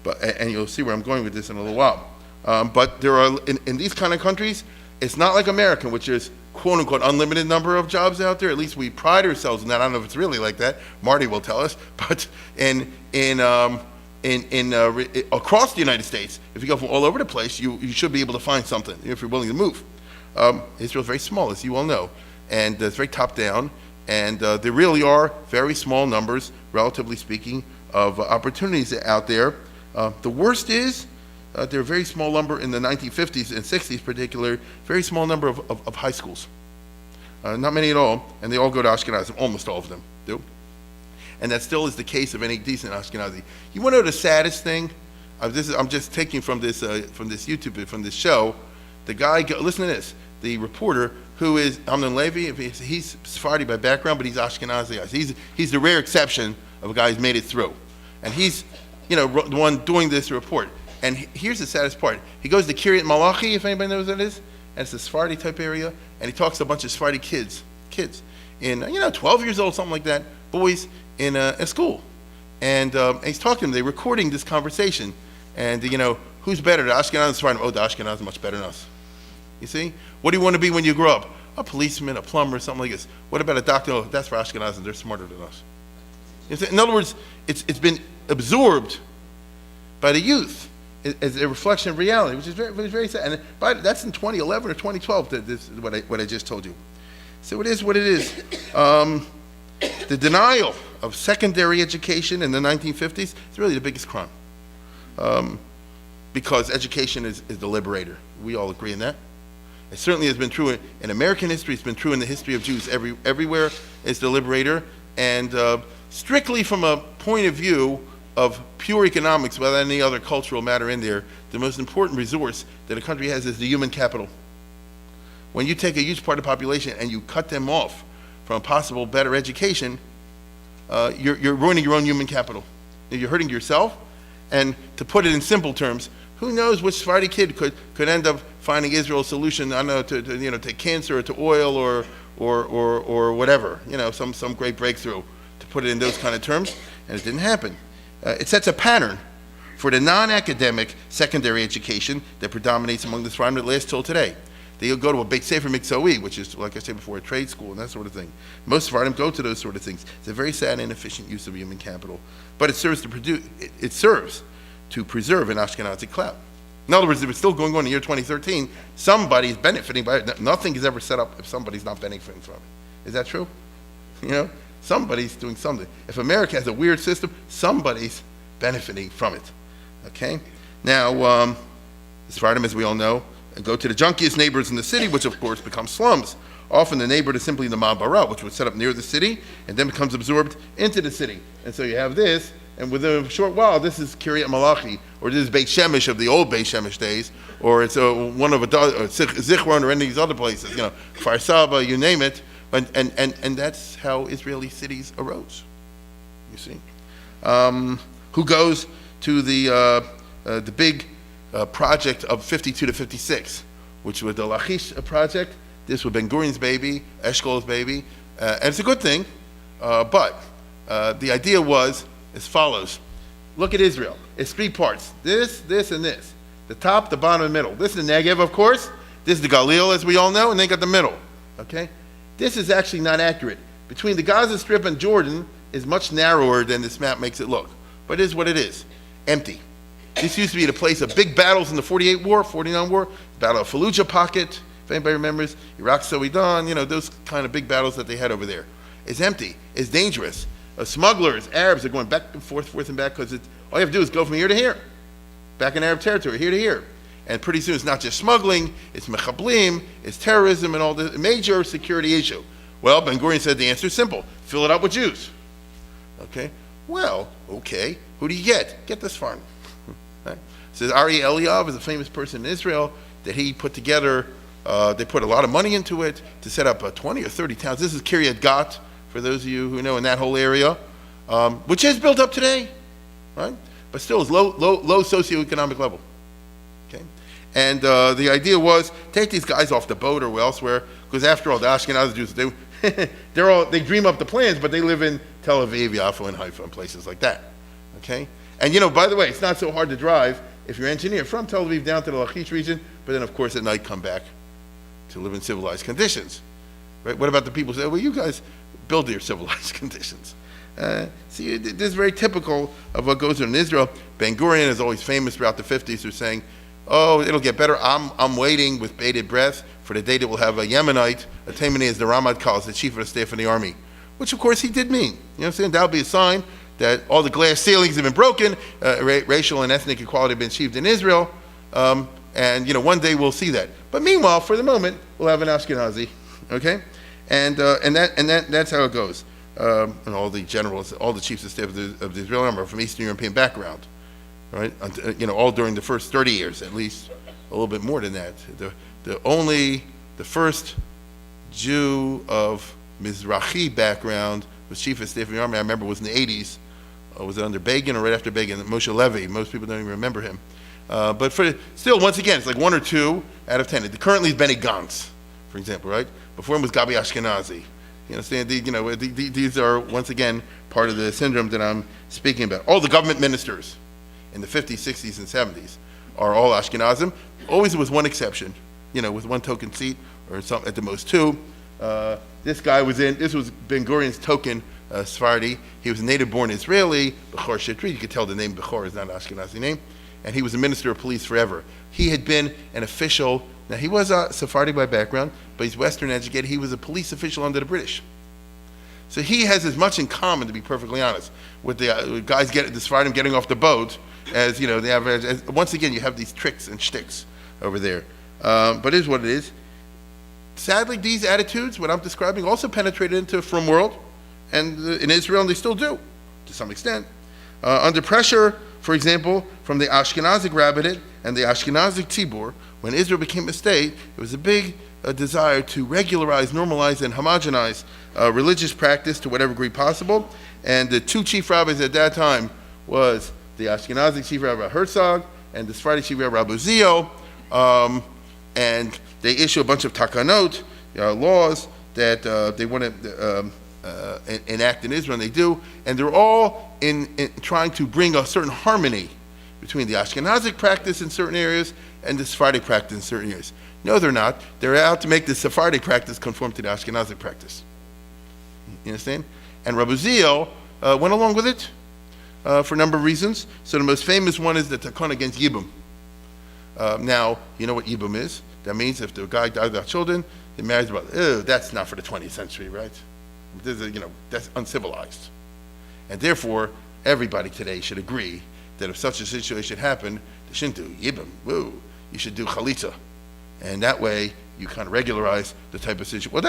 but and you'll see where I'm going with this in a little while. But there are, in these kind of countries, it's not like America, which is quote unquote unlimited number of jobs out there. At least we pride ourselves in that. I don't know if it's really like that. Marty will tell us. But across the United States, if you go from all over the place, you should be able to find something if you're willing to move. Israel's very small, as you all know, and it's very top down. And there really are very small numbers, relatively speaking, of opportunities out there. The worst is there are a very small number in the 1950s and 60s particularly, very small number of high schools. Not many at all, and they all go to Ashkenazim, almost all of them do. And that still is the case of any decent Ashkenazi. You want to know the saddest thing? I'm just taking from this YouTube, from this show. The guy, listen to this, the reporter, who is Amnon Levy, he's Sephardi by background, but he's Ashkenazi. He's the rare exception of a guy who's made it through. And he's, the one doing this report. And here's the saddest part. He goes to Kiryat Malachi, if anybody knows what that is, and it's a Sephardi type area, and he talks to a bunch of Sephardi kids in, 12 years old, something like that, boys in a school. And he's talking to them, they're recording this conversation. And, who's better, the Ashkenaz and Sephardim? Oh, the Ashkenaz are much better than us. You see? What do you want to be when you grow up? A policeman, a plumber, something like this. What about a doctor? Oh, that's for Ashkenazim. They're smarter than us. In other words, it's been absorbed by the youth as a reflection of reality, which is very sad. And that's in 2011 or 2012. This is what I just told you. So it is what it is. The denial of secondary education in the 1950s is really the biggest crime, because education is the liberator. We all agree on that. It certainly has been true in American history. It's been true in the history of Jews everywhere. It's the liberator. And strictly from a point of view of pure economics, without any other cultural matter in there, the most important resource that a country has is the human capital. When you take a huge part of the population and you cut them off from a possible better education, you're ruining your own human capital. You're hurting yourself. And to put it in simple terms, who knows which Sephardi kid could end up finding Israel's solution? I don't know, to cancer or to oil or whatever. Some great breakthrough. To put it in those kind of terms, and it didn't happen. It sets a pattern for the non-academic secondary education that predominates among the Sephardim that lasts till today. They go to a Beit Sefer Miktsoi, which is, like I said before, a trade school and that sort of thing. Most Sephardim go to those sort of things. It's a very sad and inefficient use of human capital, but it serves to preserve an Ashkenazi clout. In other words, if it's still going on in the year 2013, somebody's benefiting by it. Nothing is ever set up if somebody's not benefiting from it. Is that true? Somebody's doing something. If America has a weird system, somebody's benefiting from it. Okay? Now, the Sephardim, as we all know, go to the junkiest neighbors in the city, which of course become slums. Often the neighborhood is simply the Ma'abara, which was set up near the city, and then becomes absorbed into the city. And so you have this, and within a short while, this is Kiryat Malachi, or this is Beit Shemesh of the old Beit Shemesh days, or it's one of Zichron, or any of these other places, Kfar Saba, you name it. And that's how Israeli cities arose, you see. Who goes to the big project of 52 to 56, which was the Lachish project. This was Ben Gurion's baby, Eshkol's baby, and it's a good thing, but the idea was as follows. Look at Israel. It's three parts, this, and this. The top, the bottom, and middle. This is the Negev, of course. This is the Galil, as we all know, and then got the middle, okay? This is actually not accurate. Between the Gaza Strip and Jordan is much narrower than this map makes it look. But it is what it is. Empty. This used to be the place of big battles in the 48 war, 49 war, Battle of Fallujah pocket, if anybody remembers, Iraq Sowedan, those kind of big battles that they had over there. It's empty. It's dangerous. Smugglers, Arabs are going back and forth and back because all you have to do is go from here to here. Back in Arab territory, here to here. And pretty soon it's not just smuggling, it's mechablim, it's terrorism and all the major security issue. Well, Ben Gurion said the answer is simple. Fill it up with Jews. Okay? Well, okay. Who do you get? Get this farm. Right? Says Aliyah is a famous person in Israel that he put together, they put a lot of money into it to set up 20 or 30 towns. This is Kiryat Gat, for those of you who know, in that whole area, which is built up today, right? But still is low socioeconomic level. Okay? And the idea was take these guys off the boat or elsewhere, because after all, the Ashkenazi Jews, they dream up the plans, but they live in Tel Aviv, Yaffo, and Haifa, and places like that. Okay? And by the way, it's not so hard to drive if you're an engineer from Tel Aviv down to the Lachish region, but then of course at night come back to live in civilized conditions. Right? What about the people who say, well, you guys build your civilized conditions? See, this is very typical of what goes on in Israel. Ben Gurion is always famous throughout the 50s for saying, oh, it'll get better. I'm waiting with bated breath for the day that we'll have a Yemenite, a Taimani as the Ramat-Kal, as the chief of the staff of the army, which of course he did mean. You know what I'm saying? That'll be a sign that all the glass ceilings have been broken, racial and ethnic equality have been achieved in Israel, and one day we'll see that. But meanwhile, for the moment, we'll have an Ashkenazi, okay? And that's how it goes. And all the generals, all the chiefs of staff of the Israeli army are from Eastern European background, right? All during the first 30 years, at least a little bit more than that. The first Jew of Mizrahi background was chief of staff of the army. I remember was in the 80s. Was it under Begin or right after Begin? Moshe Levy. Most people don't even remember him. But still, once again, it's like 1 or 2 out of 10. Currently, it's Benny Gantz, for example, right? Before him was Gabi Ashkenazi. You understand? These are, once again, part of the syndrome that I'm speaking about. All the government ministers in the 50s, 60s, and 70s are all Ashkenazim, always with one exception, with one token seat, or some, at the most 2. This was Ben Gurion's token Sephardi. He was a native-born Israeli, Bechor Shetri. You could tell the name Bechor is not an Ashkenazi name. And he was a minister of police forever. He had been an official. Now, he was a Sephardi by background, but he's Western educated. He was a police official under the British. So he has as much in common, to be perfectly honest, with the guys the Sephardim getting off the boat as, they have, once again, you have these tricks and shticks over there. But it is what it is. Sadly, these attitudes, what I'm describing, also penetrated into the frum world, and in Israel, and they still do, to some extent. Under pressure, for example, from the Ashkenazic rabbinate and the Ashkenazic tzibur, when Israel became a state, there was a big desire to regularize, normalize, and homogenize religious practice to whatever degree possible. And the 2 chief rabbis at that time was the Ashkenazic chief rabbi Herzog and the Sephardi chief rabbi Abuzio, and they issue a bunch of takanot, laws that they want to enact in Israel, and they do, and they're all in trying to bring a certain harmony between the Ashkenazic practice in certain areas and the Sephardic practice in certain areas. No, they're not. They're out to make the Sephardic practice conform to the Ashkenazic practice. You understand? And Rabbi Ziel went along with it for a number of reasons. So the most famous one is the takon against Yibum. Now, you know what Yibum is? That means if the guy died without children, he marries the brother. Ew, that's not for the 20th century, right? That's uncivilized. And therefore, everybody today should agree that if such a situation happened, they shouldn't do yibam, woo, you should do chalitza. And that way, you kind of regularize the type of situation. Well,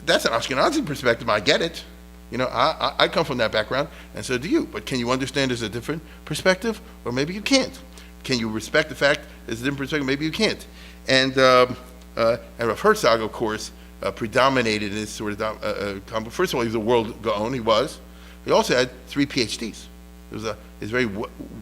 that's an Ashkenazi perspective, I get it. I come from that background, and so do you. But can you understand there's a different perspective? Or maybe you can't. Can you respect the fact there's a different perspective? Maybe you can't. And Rav Herzog, of course, predominated in this sort of, first of all, he was a world gaon, he was. He also had 3 PhDs. He was a very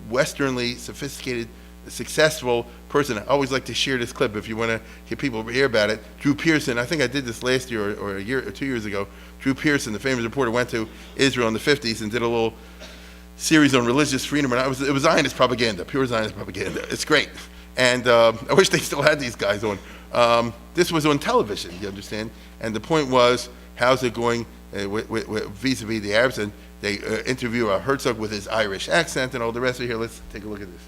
Westernly sophisticated, successful person. I always like to share this clip if you want to hear people hear about it. Drew Pearson, I think I did this last year or a year or 2 years ago. Drew Pearson, the famous reporter, went to Israel in the 50s and did a little series on religious freedom. And it was Zionist propaganda, pure Zionist propaganda. It's great. And I wish they still had these guys on. This was on television, you understand? And the point was, how's it going vis-a-vis the Arabs? And they interview Herzog with his Irish accent and all the rest of it. Here, let's take a look at this.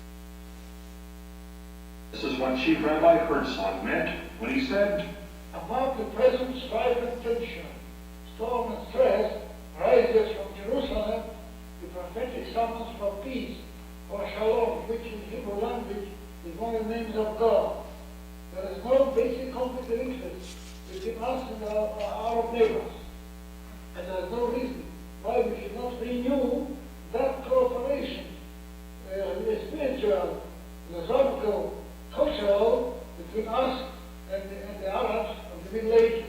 This is what Chief Rabbi Herzog meant when he said, "Among the present strife and tension, storm and stress rises from Jerusalem the prophetic summons for peace, for shalom, which in Hebrew language is one of the names of God. There is no basic conflict of interest between us and our Arab neighbors, and there is no reason why we should not renew that cooperation, spiritual, philosophical, cultural, between us and the Arabs of the Middle Ages."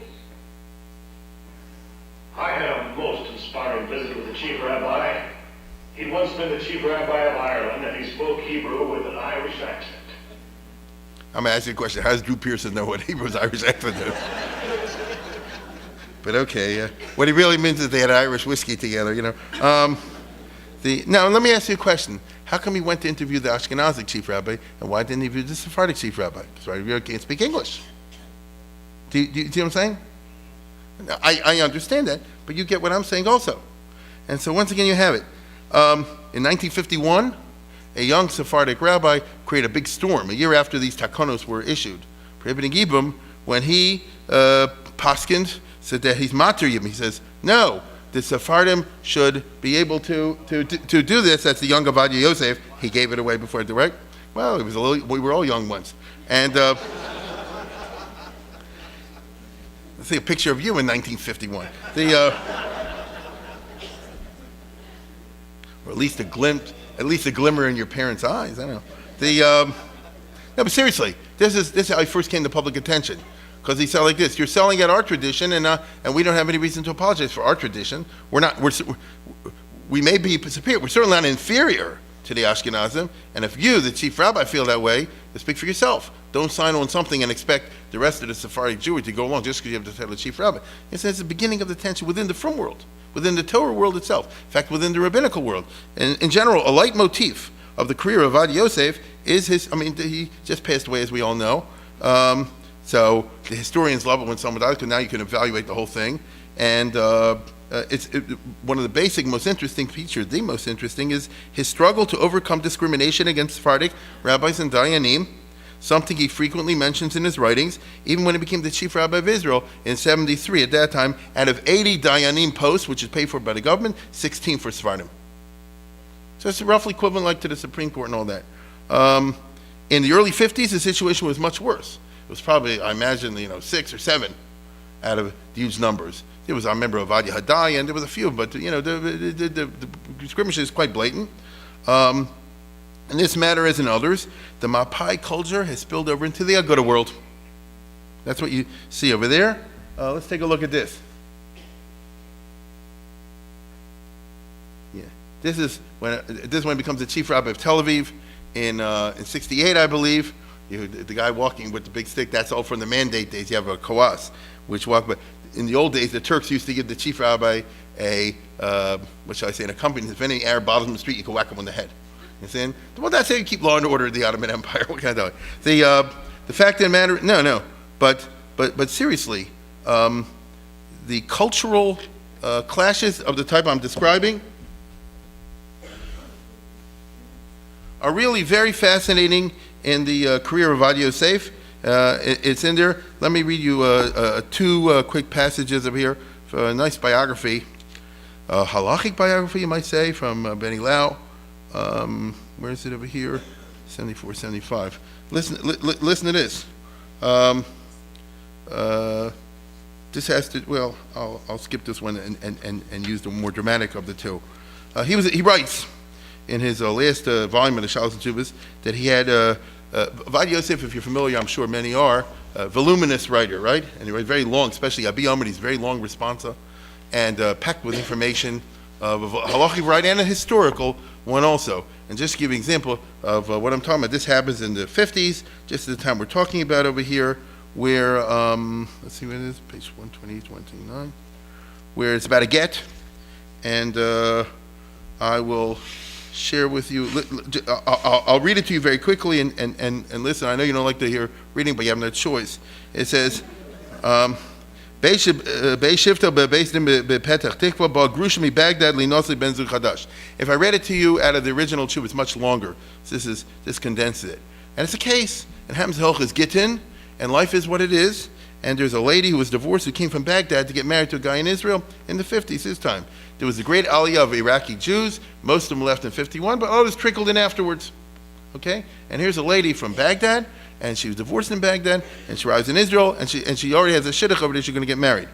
I had a most inspiring visit with the Chief Rabbi. He'd once been the Chief Rabbi of Ireland, and he spoke Hebrew with an Irish accent. I'm going to ask you a question. How does Drew Pearson know what Hebrew's Irish accent is? But okay, what he really means is they had Irish whiskey together, Now, let me ask you a question. How come he went to interview the Ashkenazi chief rabbi, and why didn't he interview the Sephardic chief rabbi? Because he can't speak English. Do you see what I'm saying? I understand that, but you get what I'm saying also. And so once again, you have it. In 1951, a young Sephardic rabbi created a big storm a year after these takonos were issued, prohibiting Yibum, when he paskined, said that he's matir Yibum. He says, no, the Sephardim should be able to do this. That's the young Ovadia Yosef. He gave it away before the right. Well, we were all young once. And let's see a picture of you in 1951. Or at least a glimmer in your parents' eyes. I don't know. No, but seriously, this is how he first came to public attention. Because he said like this: you're selling at our tradition, and we don't have any reason to apologize for our tradition. We may be superior. We're certainly not inferior to the Ashkenazim. And if you, the chief rabbi, feel that way, then speak for yourself. Don't sign on something and expect the rest of the Sephardic Jewry to go along just because you have the title of chief rabbi. It's the beginning of the tension within the frum world, within the Torah world itself. In fact, within the rabbinical world. And in general, a leitmotif of the career of Ovadia Yosef is he just passed away, as we all know. So the historians love it when someone dies, because now you can evaluate the whole thing. And it's one of the basic, most interesting features, the most interesting, is his struggle to overcome discrimination against Sephardic rabbis and dayanim, something he frequently mentions in his writings, even when he became the chief rabbi of Israel in 73. At that time, out of 80 dayanim posts, which is paid for by the government, 16 for Sephardim. So it's roughly equivalent like to the Supreme Court and all that. In the early 50s, the situation was much worse. It was probably, I imagine, 6 or 7 out of the huge numbers. There was, I remember, Ovadia Hadai, and there was a few, but the discrimination is quite blatant. In this matter, as in others, the Mapai culture has spilled over into the Aguda world. That's what you see over there. Let's take a look at this. Yeah, this is when he becomes the chief rabbi of Tel Aviv in 68, I believe. The guy walking with the big stick, that's all from the mandate days. You have a kawas, which walk. But in the old days, the Turks used to give the chief rabbi what shall I say, an accompaniment. If any Arab bothers him in the street, you can whack him on the head. You see? Well, that's how you keep law and order in the Ottoman Empire. What can I tell you? The fact of the matter, no. But seriously, the cultural clashes of the type I'm describing are really very fascinating in the career of Ovadia Yosef. It's in there. Let me read you 2 quick passages of here a nice biography, halachic biography, you might say, from Benny Lau. Where is it over here? 74, 75. Listen to this. This has to, well, I'll skip this one and use the more dramatic of the two. He writes in his last volume of the Shalos and Tshuvos that he had, Avad Yosef, if you're familiar, I'm sure many are, a voluminous writer, right? And he writes very long, especially Abi Amri's very long responsa, and packed with information of a halachic variety and a historical one also. And just to give you an example of what I'm talking about, this happens in the 50s, just at the time we're talking about over here, where, let's see what it is, page 128, 129, where it's about a get, and I will share with you, I'll read it to you very quickly, and listen, I know you don't like to hear reading, but you have no choice. It says, if I read it to you out of the original Tshuva, it's much longer. So this condenses it. And it's a case, and happens Hilchos Gittin, and life is what it is, and there's a lady who was divorced who came from Baghdad to get married to a guy in Israel in the 50s this time. There was a great Aliyah of Iraqi Jews, most of them left in 51, but others trickled in afterwards. Okay? And here's a lady from Baghdad, and she was divorced in Baghdad, and she arrives in Israel, and she already has a shidduch over there, she's going to get married.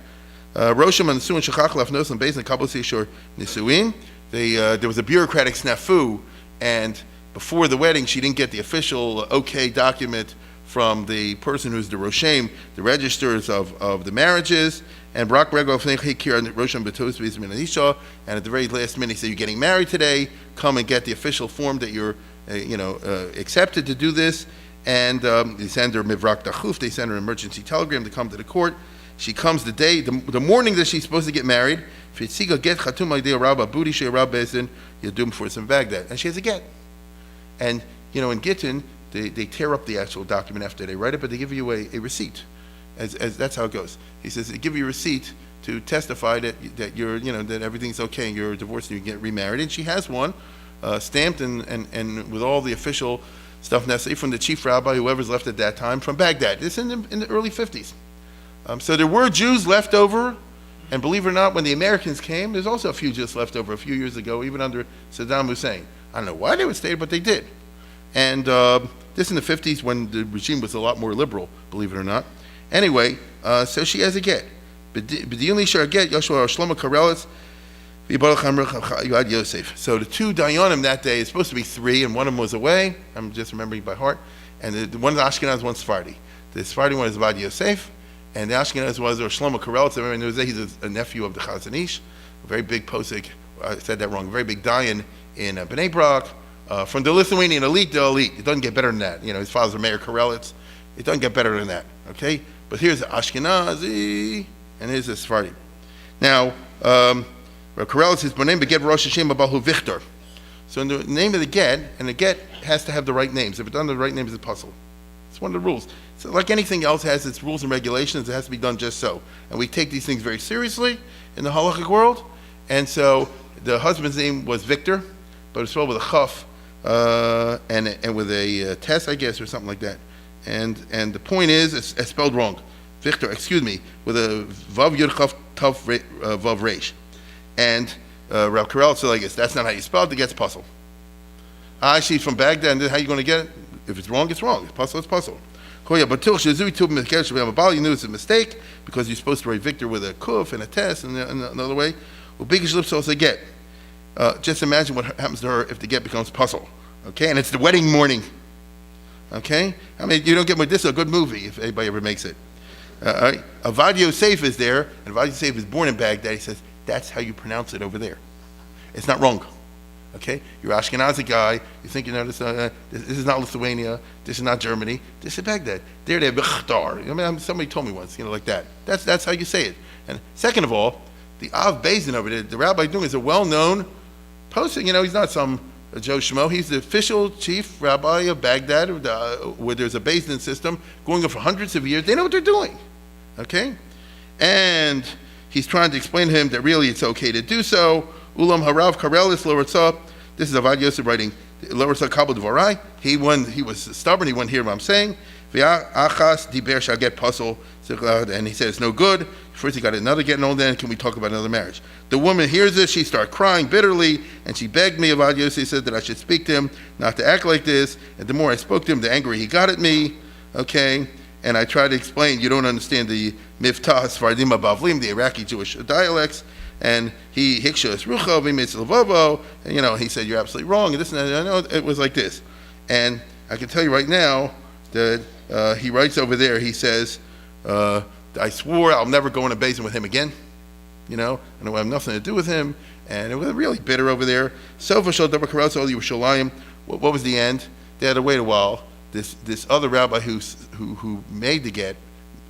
Rosham and Nisuin Shachach Lafnos and based on Kabbalah Seishur Nisuin. There was a bureaucratic snafu, and before the wedding, she didn't get the official okay document from the person who's the Roshem, the registers of the marriages, and Barak Regel Hikir and Rosham Betos Vizmin Anisha, and at the very last minute he said, you're getting married today, come and get the official form that you're accepted to do this, and they send her Mivrak Dachuf, they send her an emergency telegram to come to the court. She comes the morning that she's supposed to get married, Fitziga get Khatum Idea Rabba Budi She Rabba Bezin Yadum for some Baghdad, and she has a get. And in Gittin, they tear up the actual document after they write it, but they give you a receipt, as that's how it goes. He says they give you a receipt to testify that you're that everything's okay and you're divorced and you get remarried. And she has one stamped and with all the official stuff necessary from the chief rabbi, whoever's left at that time, from Baghdad. This in the early 50s. So there were Jews left over, and believe it or not, when the Americans came, there's also a few Jews left over a few years ago, even under Saddam Hussein. I don't know why they would stay, but they did. And this in the 50s when the regime was a lot more liberal, believe it or not. Anyway, so she has a get. So the two Dayanim that day is supposed to be three, and one of them was away. I'm just remembering by heart. And the one is Ashkenaz, one Sephardi. The Sephardi one is Avad Yosef, and the Ashkenaz was Shlomo Karelitz. Everyone knows that he's a nephew of the Chazon Ish, a very big posik. I said that wrong. A very big Dayan in Bnei Brak. From the Lithuanian elite to elite. It doesn't get better than that. His father's a Mayor Karelitz. It doesn't get better than that. Okay? But here's the Ashkenazi, and here's the Sephardi. Now, Karelitz is Bonem Beget Rosh Hashem Abahu Vichter. So in the name of the get, and the get has to have the right names. If it doesn't have the right names, it's a puzzle. It's one of the rules. So like anything else has its rules and regulations, it has to be done just so. And we take these things very seriously in the halachic world. And so the husband's name was Victor, but it's spelled with a chaf, and with a test, I guess, or something like that. And the point is, it's spelled wrong. Victor, excuse me, with a vav yud chaf taf vav reish. And Rav Karel said, I guess that's not how you spell it. It gets puzzle. She's from Baghdad, and how are you going to get it? If it's wrong, it's wrong. It's puzzle, it's puzzle. You knew it's a mistake because you're supposed to write Victor with a kuf and a test and another way. Well, biggest lips also get. Just imagine what happens to her if the get becomes puzzle. Okay, and it's the wedding morning. Okay, I mean, you don't get this is a good movie if anybody ever makes it. Avad Yosef is there, and Avad Yosef is born in Baghdad. He says that's how you pronounce it over there. It's not wrong. Okay, you're Ashkenazi guy. You think this is not Lithuania. This is not Germany. This is Baghdad. There they have Bechtar. I mean, somebody told me once, like that. That's how you say it. And second of all, the Av Bezin over there, the Rabbi doing is a well-known posting. He's not some Joe Schmo. He's the official chief rabbi of Baghdad, where there's a Bezin system going on for hundreds of years. They know what they're doing. Okay, and he's trying to explain to him that really it's okay to do so. Ulam harav karelis loratzah. This is Avad Yosef writing loratzah kabel dvarai. He was stubborn. He wouldn't hear what I'm saying. V'achas diber shall get puzzle, and he said it's no good. First he got another getting old, then can we talk about another marriage? The woman hears this, she started crying bitterly, and she begged me, Avad Yosef said that I should speak to him, not to act like this, and the more I spoke to him, the angrier he got at me, okay? And I tried to explain, you don't understand the Miftah Sfardim Bavlim, the Iraqi Jewish dialects, and he Hikshas Rucha V'Mitz Lavovo, and he said, you're absolutely wrong, and this and that, I know it was like this. And I can tell you right now that he writes over there, he says, I swore I'll never go in a basin with him again. And I have nothing to do with him. And it was really bitter over there. Sofa shel davar karas ol Yerushalayim. What was the end? They had to wait a while. This other rabbi who made the get,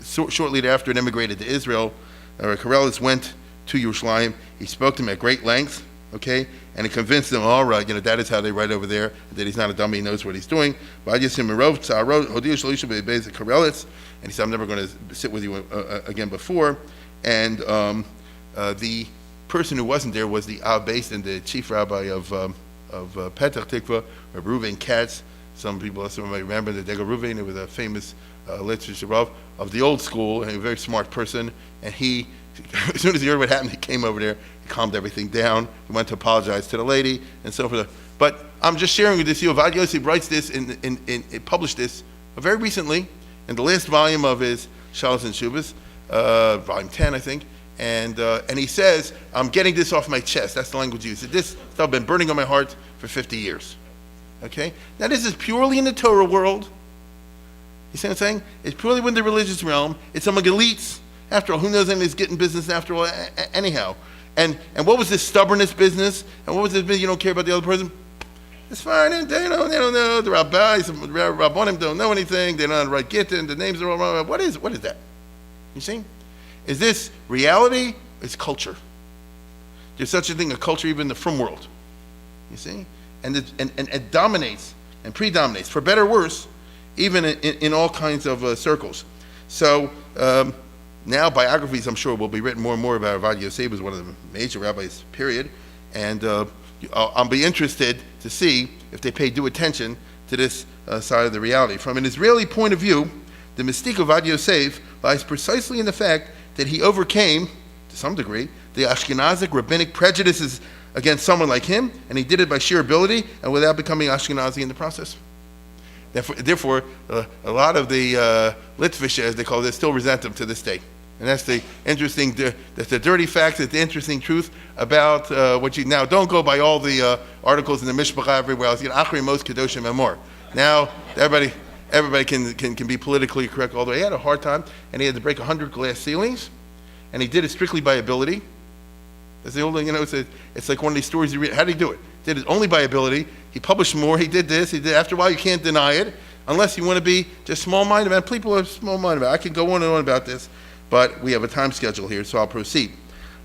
shortly thereafter it immigrated to Israel. Karelis went to Yerushalayim. He spoke to him at great length. Okay, and he convinced them, all right, that is how they write over there, that he's not a dummy, he knows what he's doing. And he said, I'm never going to sit with you again before. And the person who wasn't there was the based and the chief rabbi of Petach Tikva, Rabbi Dovid Katz. Some might remember that Dega Ruvain, he was a famous literature of the old school, and a very smart person. And he, as soon as he heard what happened, he came over there, he calmed everything down, he went to apologize to the lady, and so forth. But I'm just sharing with you, Avad Yosef writes this, published this very recently, in the last volume of his Shalos and Shuvas, volume 10, I think, and he says, I'm getting this off my chest. That's the language used. This stuff has been burning on my heart for 50 years. Okay? Now this is purely in the Torah world. You see what I'm saying? It's purely within the religious realm. It's among elites. After all, who knows anybody's getting business after all, anyhow. And what was this stubbornness business? And what was this business? You don't care about the other person? It's fine. They don't know. The rabbis, rabbonim don't know anything. They don't know how to write gittin. The names are all wrong. What is that? You see? Is this reality? It's culture. There's such a thing, a culture even in the frum world. You see? And it dominates and predominates, for better or worse, even in all kinds of circles. So now biographies, I'm sure, will be written more and more about Avad Yosef as one of the major rabbis, period. And I'll be interested to see if they pay due attention to this side of the reality. From an Israeli point of view, the mystique of Avad Yosef lies precisely in the fact that he overcame, to some degree, the Ashkenazic rabbinic prejudices against someone like him, and he did it by sheer ability and without becoming Ashkenazi in the process. Therefore, a lot of the Litvish, as they call it, still resent him to this day. And that's the interesting, that's the dirty fact, that's the interesting truth about what you, now don't go by all the articles in the Mishpacha everywhere else, Achri Mos Kedoshim and more. Now, everybody can be politically correct all the way. He had a hard time, and he had to break 100 glass ceilings, and he did it strictly by ability. That's the only, it's like one of these stories you read. How did he do it? He did it only by ability. He published more. He did this. He did. After a while, you can't deny it, unless you want to be just small-minded about it. People are small-minded about it. I could go on and on about this, but we have a time schedule here, so I'll proceed.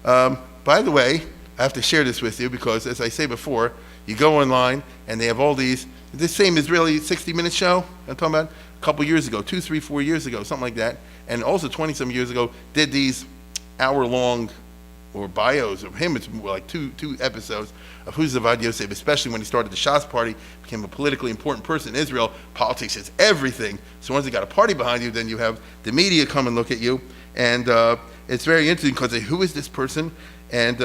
By the way, I have to share this with you because, as I say before, you go online and they have all these. This same Israeli 60-minute show I'm talking about a couple years ago, 2, 3, 4 years ago, something like that, and also 20-some years ago, did these hour-long or bios of him. It's like two episodes of who's Avad Yosef, especially when he started the Shas party, became a politically important person in Israel. Politics is everything. So once you got a party behind you, then you have the media come and look at you. And it's very interesting because who is this person? And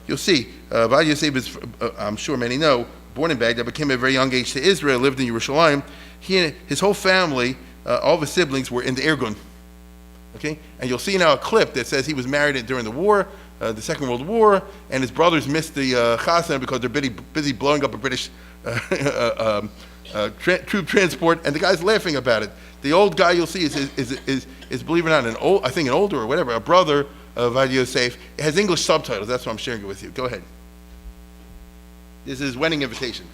you'll see, Avad Yosef is, I'm sure many know, born in Baghdad, became at a very young age to Israel, lived in Yerushalayim. He and his whole family, all of his siblings were in the Irgun. Okay? And you'll see now a clip that says he was married during the war, the Second World War, and his brothers missed the chasana because they're busy blowing up a British troop transport, and the guy's laughing about it. The old guy you'll see is believe it or not, an older or whatever, a brother of Avad Yosef. It has English subtitles. That's why I'm sharing it with you. Go ahead. This is his wedding invitation.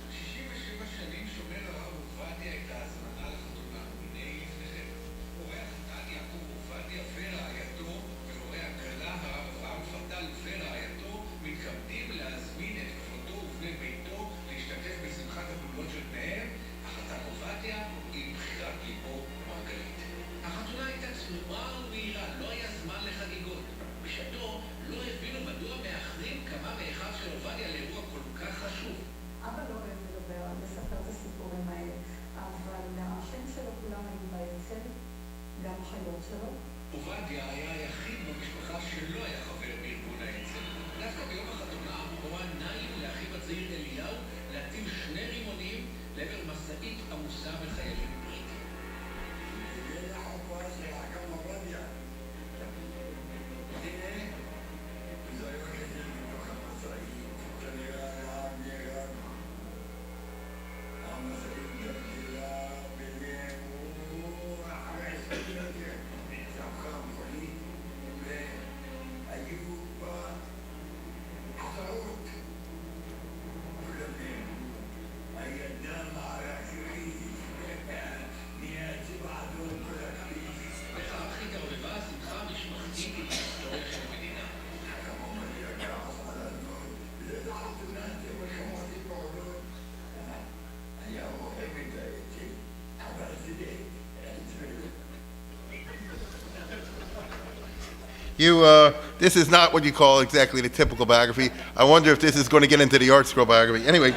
This is not what you call exactly the typical biography. I wonder if this is going to get into the art scroll biography. Anyway.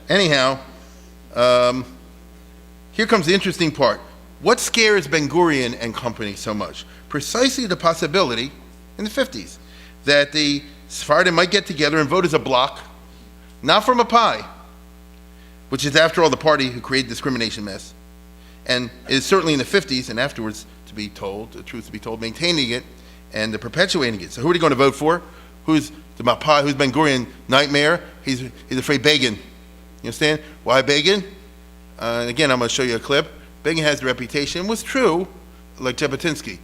Anyhow, here comes the interesting part. What scares Ben-Gurion and company so much? Precisely the possibility, in the 50s, that the Sephardim might get together and vote as a bloc, not from Mappai, which is, after all, the party who created the discrimination mess, and is certainly in the 50s and afterwards, to be told, the truth to be told, maintaining it and perpetuating it. So who are they going to vote for? Who's the Mappai? Who's Ben-Gurion? Nightmare? He's afraid Begin. You understand? Why Begin? And again, I'm going to show you a clip. Begin has the reputation, it was true, like Jabotinsky,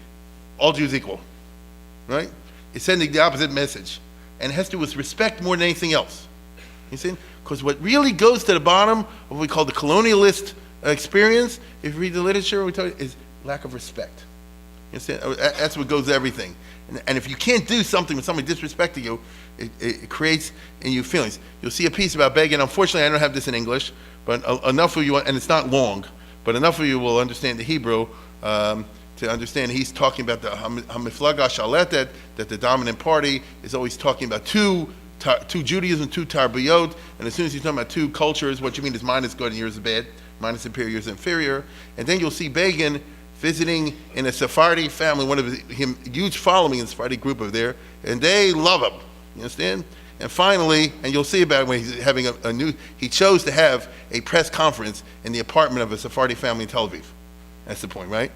all Jews equal, right? It's sending the opposite message. And it has to do with respect more than anything else. You see? Because what really goes to the bottom of what we call the colonialist experience, if you read the literature, we tell you, is lack of respect. You understand? That's what goes to everything. And if you can't do something when somebody disrespecting you, it creates in you feelings. You'll see a piece about Begin. Unfortunately, I don't have this in English, but enough of you, and it's not long, but enough of you will understand the Hebrew to understand he's talking about the Hamiflaga Shaletet, that the dominant party is always talking about two Judaism, two Tarbiyot, and as soon as he's talking about two cultures, what you mean is mine is good and yours is bad, mine is superior, yours is inferior. And then you'll see Begin visiting in a Sephardi family, one of him huge following in the Sephardi group over there, and they love him. You understand? And finally, and you'll see about when he's having he chose to have a press conference in the apartment of a Sephardi family in Tel Aviv. That's the point, right?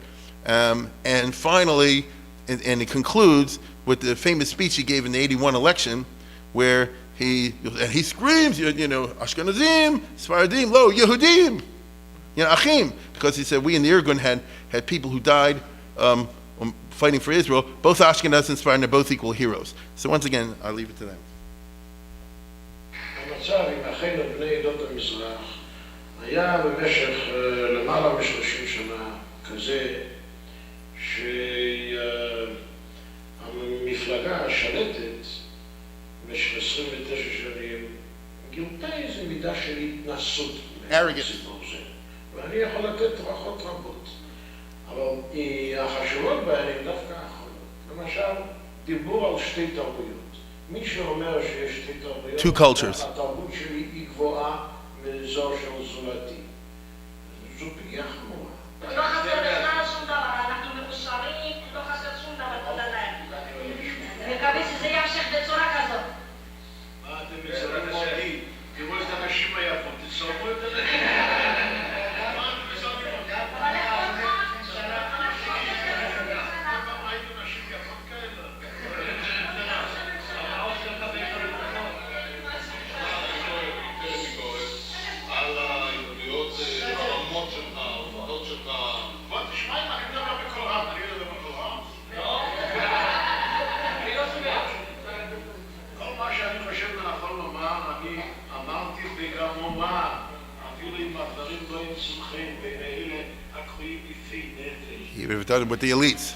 And finally, and it concludes with the famous speech he gave in the 81 election, where he screams, Ashkenazim, Sephardim, Lo, Yehudim, Achim, because he said we in the Irgun had people who died fighting for Israel, both Ashkenaz and Sephardim, they're both equal heroes. So once again, I'll leave it to them. המצב עם אחינו בני עדות המזרח היה במשך למעלה מ-30 שנה כזה שהמפלגה השלטת במשך 29 שנים גילתה איזו מידה של התנסות מהסיפור זה. ואני יכול לתת הוכחות רבות. אבל החשובות בהן הן דווקא האחרונות. למשל, דיבור על שתי תרבויות. מי שאומר שיש שתי תרבויות, two cultures. התרבות שלי היא גבוהה מזו של זולתי. זו פגיעה חמורה. לא חסר בכלל שום דבר, אנחנו מאושרים, לא חסר שום דבר, תודה להם. אני מקווה שזה ימשיך בצורה כזאת. מה אתם מצרים מועדים? תראו את הנשים היפות, תצורמו את הנשים. He would have done it with the elites.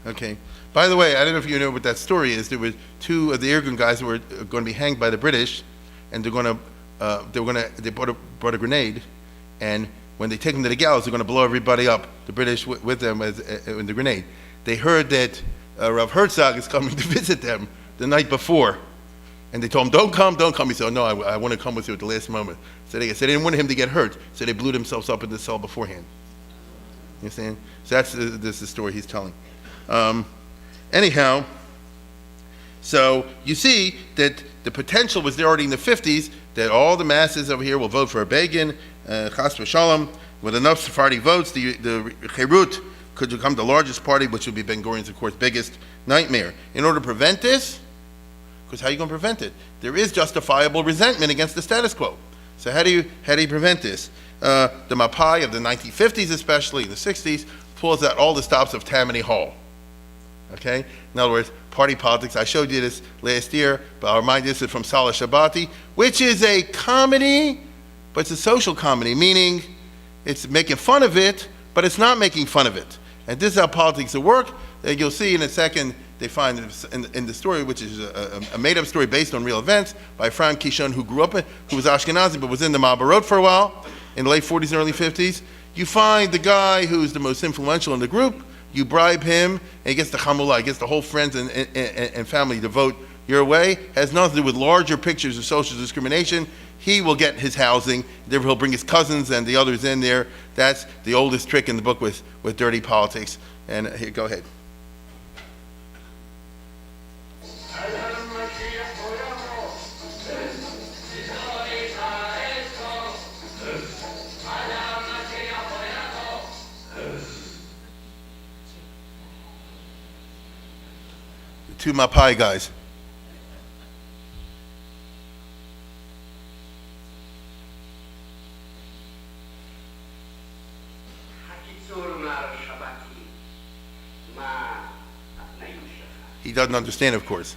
Okay. By the way, I don't know if you know what that story is. There were two of the Irgun guys who were going to be hanged by the British, and they brought a grenade, and when they take them to the gallows, they're going to blow everybody up. The British with them in the grenade. They heard that Rav Herzog is coming to visit them the night before, and they told him, "Don't come." He said, "Oh, no, I want to come with you at the last moment." So they didn't want him to get hurt, so they blew themselves up in the cell beforehand. You understand? So that's the story he's telling. Anyhow, so you see that the potential was there already in the 50s that all the masses over here will vote for a Begin, Chas v'Shalom. With enough Sephardi votes, the Cherut could become the largest party, which would be Ben Gurion's, of course, biggest nightmare. In order to prevent this, because how are you going to prevent it? There is justifiable resentment against the status quo. So how do you prevent this? The Mapai of the 1950s, especially in the 60s, pulls out all the stops of Tammany Hall. Okay? In other words, party politics. I showed you this last year, but I'll remind you this is from Salah Shabbati, which is a comedy, but it's a social comedy, meaning it's making fun of it, but it's not making fun of it. And this is how politics will work. You'll see in a second, they find in the story, which is a made-up story based on real events, by Frank Kishon, who was Ashkenazi, but was in the Mabarot for a while, in the late 40s and early 50s. You find the guy who's the most influential in the group, you bribe him, and he gets the Chamulah, he gets the whole friends and family to vote your way. Has nothing to do with larger pictures of social discrimination. He will get his housing, therefore he'll bring his cousins and the others in there. That's the oldest trick in the book with dirty politics. And here, go ahead. The two Mapai guys. He doesn't understand, of course.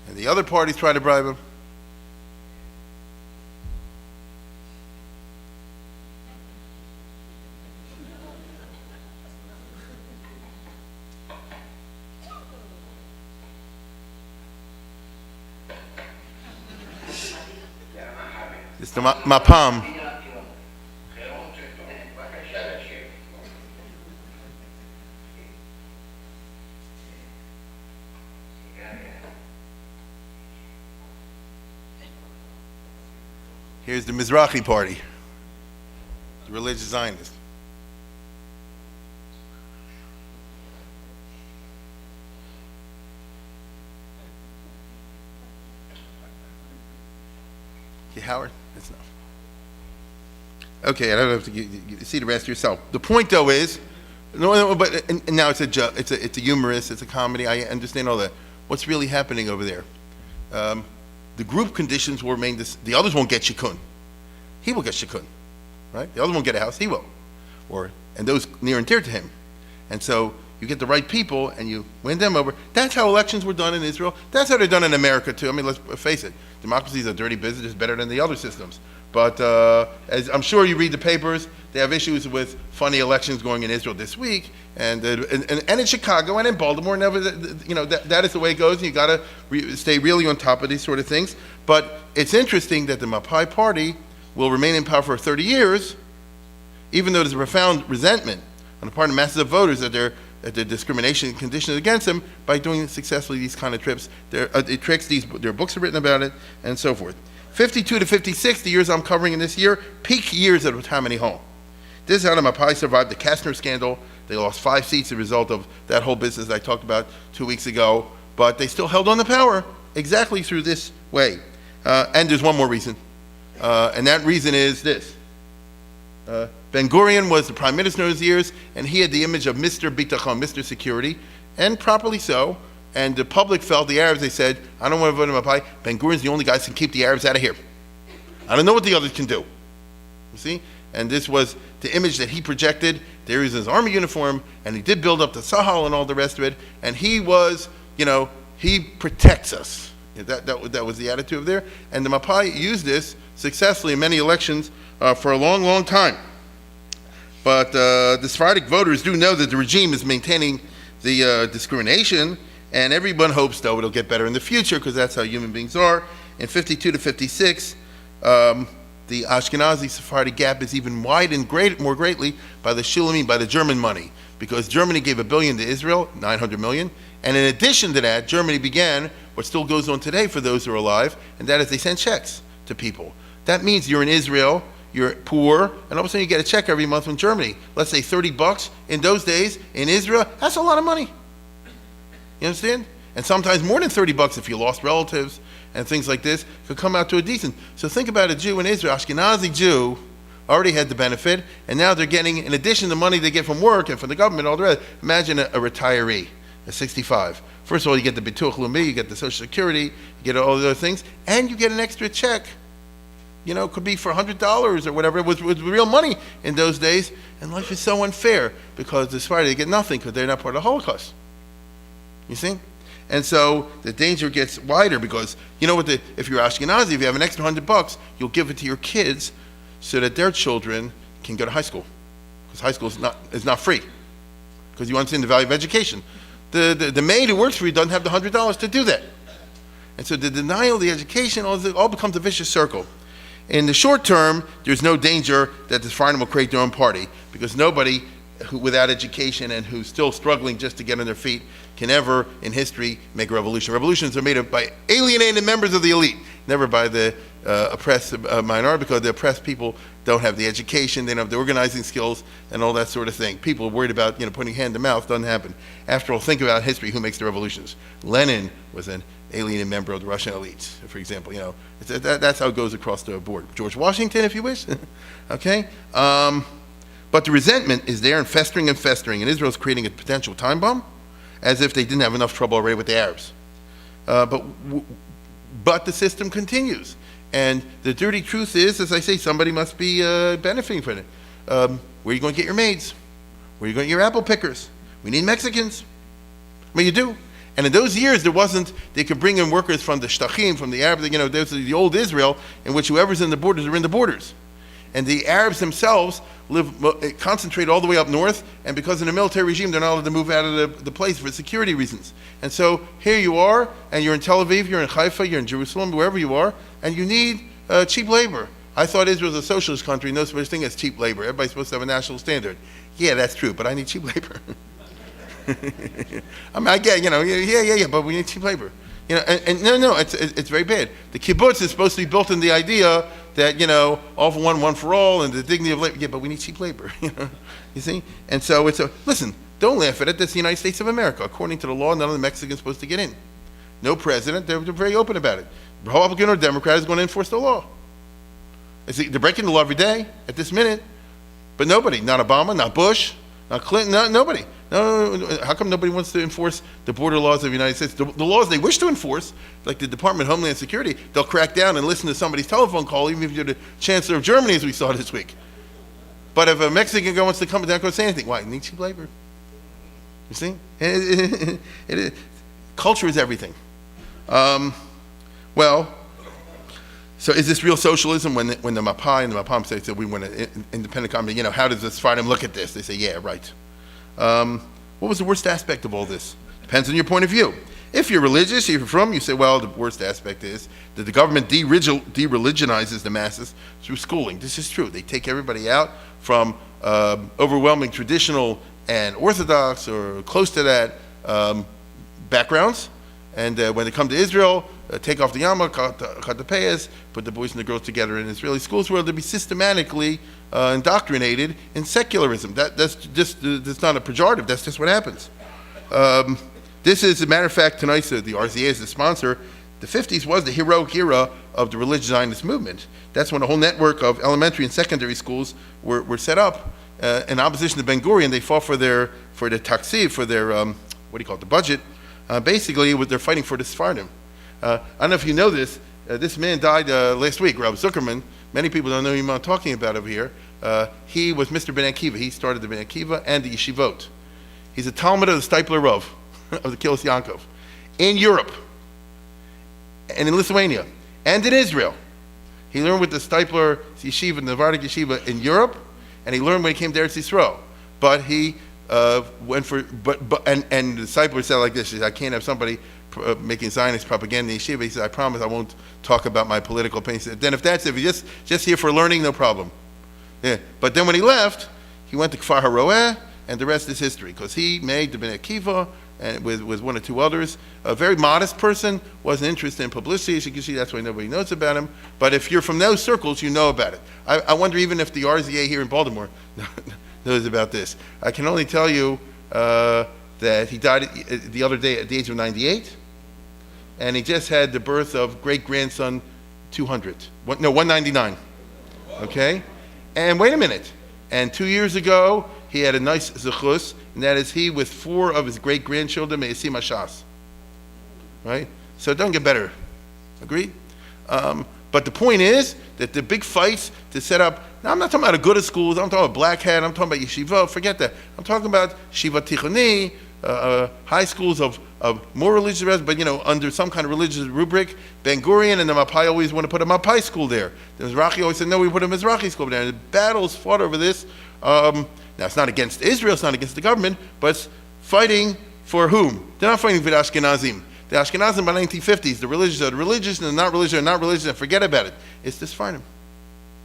And the other parties try to bribe him. It's the Mapam. Here's the Mizrahi party, the religious Zionists. Okay, Howard? That's enough. Okay, I don't have to see the rest yourself. The point, though, is, but and now it's a humorous, it's a comedy. I understand all that. What's really happening over there? The group conditions will remain this. The others won't get shikun. He will get shikun, right? The other won't get a house. He will, and those near and dear to him. And so you get the right people and you win them over. That's how elections were done in Israel. That's how they're done in America too. I mean, let's face it. Democracy is a dirty business. It's better than the other systems. But as I'm sure you read the papers, they have issues with funny elections going in Israel this week, and in Chicago and in Baltimore. That is the way it goes. And you got to stay really on top of these sort of things. But it's interesting that the Mapai Party will remain in power for 30 years, even though there's a profound resentment on the part of masses of voters that the discrimination conditions against them by doing successfully these kind of tricks. There are books written about it, and so forth. 52 to 56, the years I'm covering in this year, peak years at Tammany Hall. This is how the Mapai survived the Kastner scandal. They lost 5 seats as a result of that whole business I talked about 2 weeks ago, but they still held on to power exactly through this way. And there's one more reason, and that reason is this. Ben Gurion was the prime minister in those years, and he had the image of Mr. Bitachon, Mr. Security, and properly so. And the public felt, the Arabs, they said, I don't want to vote in Mapai. Ben Gurion's the only guy who can keep the Arabs out of here. I don't know what the others can do. You see? And this was the image that he projected. There he was in his army uniform, and he did build up the Sahel and all the rest of it. And he was, he protects us. That was the attitude there. And the Mapai used this successfully in many elections for a long, long time. But the Sephardic voters do know that the regime is maintaining the discrimination, and everyone hopes, though, it'll get better in the future, because that's how human beings are. In 52 to 56, the Ashkenazi-Sephardi gap is even widened more greatly by the Shulamim, by the German money, because Germany gave $1 billion to Israel, 900 million, and in addition to that, Germany began what still goes on today for those who are alive, and that is they send checks to people. That means you're in Israel, you're poor, and all of a sudden you get a check every month from Germany. Let's say $30 in those days in Israel. That's a lot of money. You understand? And sometimes more than $30 if you lost relatives and things like this could come out to a decent. So think about a Jew in Israel, Ashkenazi Jew, already had the benefit, and now they're getting, in addition to money they get from work and from the government, all the rest. Imagine a retiree at 65. First of all, you get the Bituch Leumi, you get the Social Security, you get all the other things, and you get an extra check. You know, it could be for $100 or whatever. It was real money in those days, and life is so unfair because the Sephardi, they get nothing because they're not part of the Holocaust. You see? And so the danger gets wider because, you know what, if you're Ashkenazi, if you have an extra $100, you'll give it to your kids so that their children can go to high school. Because high school is not free. Because you understand the value of education. The maid who works for you doesn't have the $100 to do that. And so the denial of the education all becomes a vicious circle. In the short term, there's no danger that the Sephardim will create their own party, because nobody who without education and who's still struggling just to get on their feet can ever, in history, make a revolution. Revolutions are made up by alienated members of the elite, never by the oppressed minority, because the oppressed people don't have the education, they don't have the organizing skills, and all that sort of thing. People are worried about, putting hand to mouth. Doesn't happen. After all, think about history. Who makes the revolutions? Lenin was an alienated member of the Russian elites, for example. That's how it goes across the board. George Washington, if you wish. Okay? But the resentment is there and festering, and Israel's creating a potential time bomb, as if they didn't have enough trouble already with the Arabs. But the system continues. And the dirty truth is, as I say, somebody must be benefiting from it. Where are you going to get your maids? Where are you going to get your apple pickers? We need Mexicans. I mean, you do. And in those years, they could bring in workers from the Shtachim, from the Arabs, there's the old Israel, in which whoever's in the borders are in the borders. And the Arabs themselves concentrate all the way up north, and because in a military regime, they're not allowed to move out of the place for security reasons. And so here you are, and you're in Tel Aviv, you're in Haifa, you're in Jerusalem, wherever you are, and you need cheap labor. I thought Israel was a socialist country, no such thing as cheap labor. Everybody's supposed to have a national standard. Yeah, that's true, but I need cheap labor. I mean, I get, yeah, but we need cheap labor. And no, it's very bad. The kibbutz is supposed to be built in the idea that, all for one for all, and the dignity of labor. Yeah, but we need cheap labor, you see? And so listen, don't laugh at it. That's the United States of America. According to the law, none of the Mexicans are supposed to get in. No president, they're very open about it. Republican or Democrat is going to enforce the law. They're breaking the law every day, at this minute, but nobody, not Obama, not Bush, not Clinton, nobody. No, how come nobody wants to enforce the border laws of the United States? The laws they wish to enforce, like the Department of Homeland Security, they'll crack down and listen to somebody's telephone call, even if you're the Chancellor of Germany, as we saw this week. But if a Mexican guy wants to come, they're not going to say anything. Why? It needs cheap labor. You see? Culture is everything. So is this real socialism when the Mapai and the Mapam say that we want an independent company? How does the Sephardim look at this? They say, yeah, right. What was the worst aspect of all this? Depends on your point of view. If you're religious, if you're from, you say, well, the worst aspect is that the government de-religionizes the masses through schooling. This is true. They take everybody out from overwhelming traditional and Orthodox or close to that backgrounds. And when they come to Israel, take off the yarmulke, cut the payas, put the boys and the girls together in Israeli schools where they'll be systematically indoctrinated in secularism. That's not a pejorative, that's just what happens. This is, as a matter of fact, tonight's the RZA is the sponsor. The 50s was the heroic era of the religious Zionist movement. That's when a whole network of elementary and secondary schools were set up in opposition to Ben Gurion. They fought for the taksiv, for their, the budget. Basically, they're fighting for the Sephardim. I don't know if you know this. This man died last week, Rabbi Zuckerman. Many people don't know who I'm talking about over here. He was Mr. Ben Akiva. He started the Ben Akiva and the Yeshivot. He's a Talmud of the Steipler Rav of the Kilos Yankov. in Europe, and in Lithuania, and in Israel. He learned with the Steipler Yeshiva, the Navardic Yeshiva in Europe, and he learned when he came to Eretz Yisrael. But he went for, and the Steipler said like this, he said, I can't have somebody making Zionist propaganda in Yeshiva. He said, I promise I won't talk about my political opinions. Then if that's, if you're just here for learning, no problem. Yeah. But then when he left, he went to Kfar HaRoeh, and the rest is history, because he made the Bnei Akiva, and with one or two others, a very modest person, wasn't interested in publicity. As you can see, that's why nobody knows about him. But if you're from those circles, you know about it. I wonder even if the RZA here in Baltimore knows about this. I can only tell you that he died the other day at the age of 98, and he just had the birth of great-grandson 200. 199. Okay? And wait a minute. And 2 years ago, he had a nice zechus, and that is he with 4 of his great-grandchildren, Me'esim Hashas. Right? So it doesn't get better. Agreed? But the point is that the big fights to set up, now I'm not talking about a good of schools, I'm talking about Black Hat, I'm talking about yeshiva, forget that. I'm talking about Shiva Tichoni, high schools of more religious, but under some kind of religious rubric. Ben Gurion and the Mapai always want to put a Mapai school there. The Mizrahi always said, no, we put a Mizrahi school there. And the battles fought over this. Now, it's not against Israel, it's not against the government, but it's fighting for whom? They're not fighting for the Ashkenazim. The Ashkenazim by the 1950s, the religious are the religious, and the not religious are not religious, and forget about it. It's this fighting.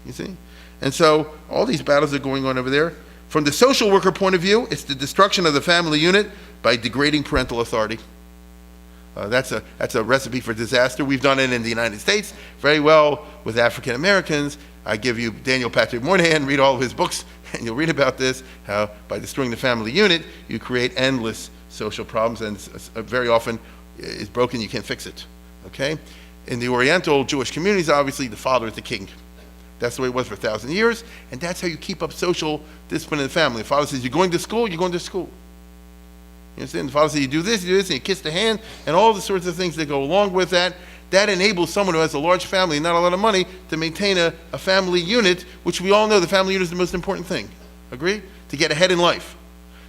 You see? And so, all these battles are going on over there. From the social worker point of view, it's the destruction of the family unit by degrading parental authority. That's a recipe for disaster. We've done it in the United States very well with African Americans. I give you Daniel Patrick Moynihan, read all of his books, and you'll read about this, how by destroying the family unit, you create endless social problems, and very often it's broken, you can't fix it, okay? In the Oriental Jewish communities, obviously, the father is the king. That's the way it was for 1,000 years, and that's how you keep up social discipline in the family. The father says, you're going to school, you're going to school. You understand? The father says, you do this, and you kiss the hand, and all the sorts of things that go along with that. That enables someone who has a large family and not a lot of money to maintain a family unit, which we all know the family unit is the most important thing. Agree? To get ahead in life.